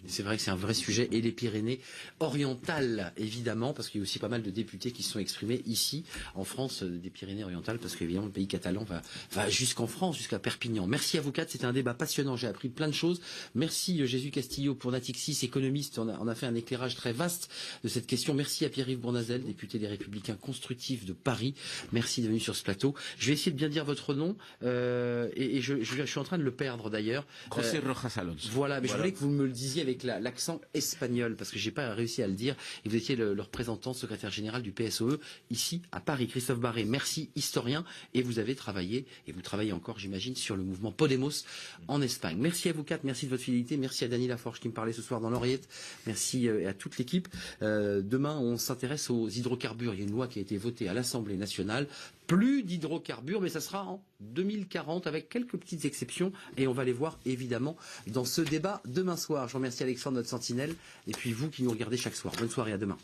C'est vrai que c'est un vrai sujet. Et les Pyrénées orientales, évidemment, parce qu'il y a aussi pas mal de députés qui se sont exprimés ici, en France, des Pyrénées orientales, parce qu'évidemment, le pays catalan va jusqu'en France, jusqu'à Perpignan. Merci à vous quatre, c'était un débat passionnant, j'ai appris plein de choses. Merci Jésus Castillo pour Natixis, économiste, on a fait un éclairage très vaste de cette question. Merci à Pierre-Yves Bournazel, député des Républicains constructifs de Paris. Merci d'être venu sur ce plateau. Je vais essayer de bien dire votre nom, et je suis en train de le perdre d'ailleurs. José Rojas Alonso. Voilà, mais je voulais que vous me le disiez avec l'accent espagnol, parce que j'ai pas réussi à le dire, et vous étiez le représentant secrétaire général du PSOE ici à Paris. Christophe Barré, merci, historien, et vous avez travaillé, et vous travaillez encore, j'imagine, sur le mouvement Podemos en Espagne. Merci à vous quatre, merci de votre fidélité, merci à Dany Laforge qui me parlait ce soir dans l'Oreillette, merci à toute l'équipe. Demain, on s'intéresse aux hydrocarbures. Il y a une loi qui a été votée à l'Assemblée nationale. Plus d'hydrocarbures, mais ça sera en 2040 avec quelques petites exceptions et on va les voir évidemment dans ce débat demain soir. Je remercie Alexandre, notre sentinelle, et puis vous qui nous regardez chaque soir. Bonne soirée, à demain.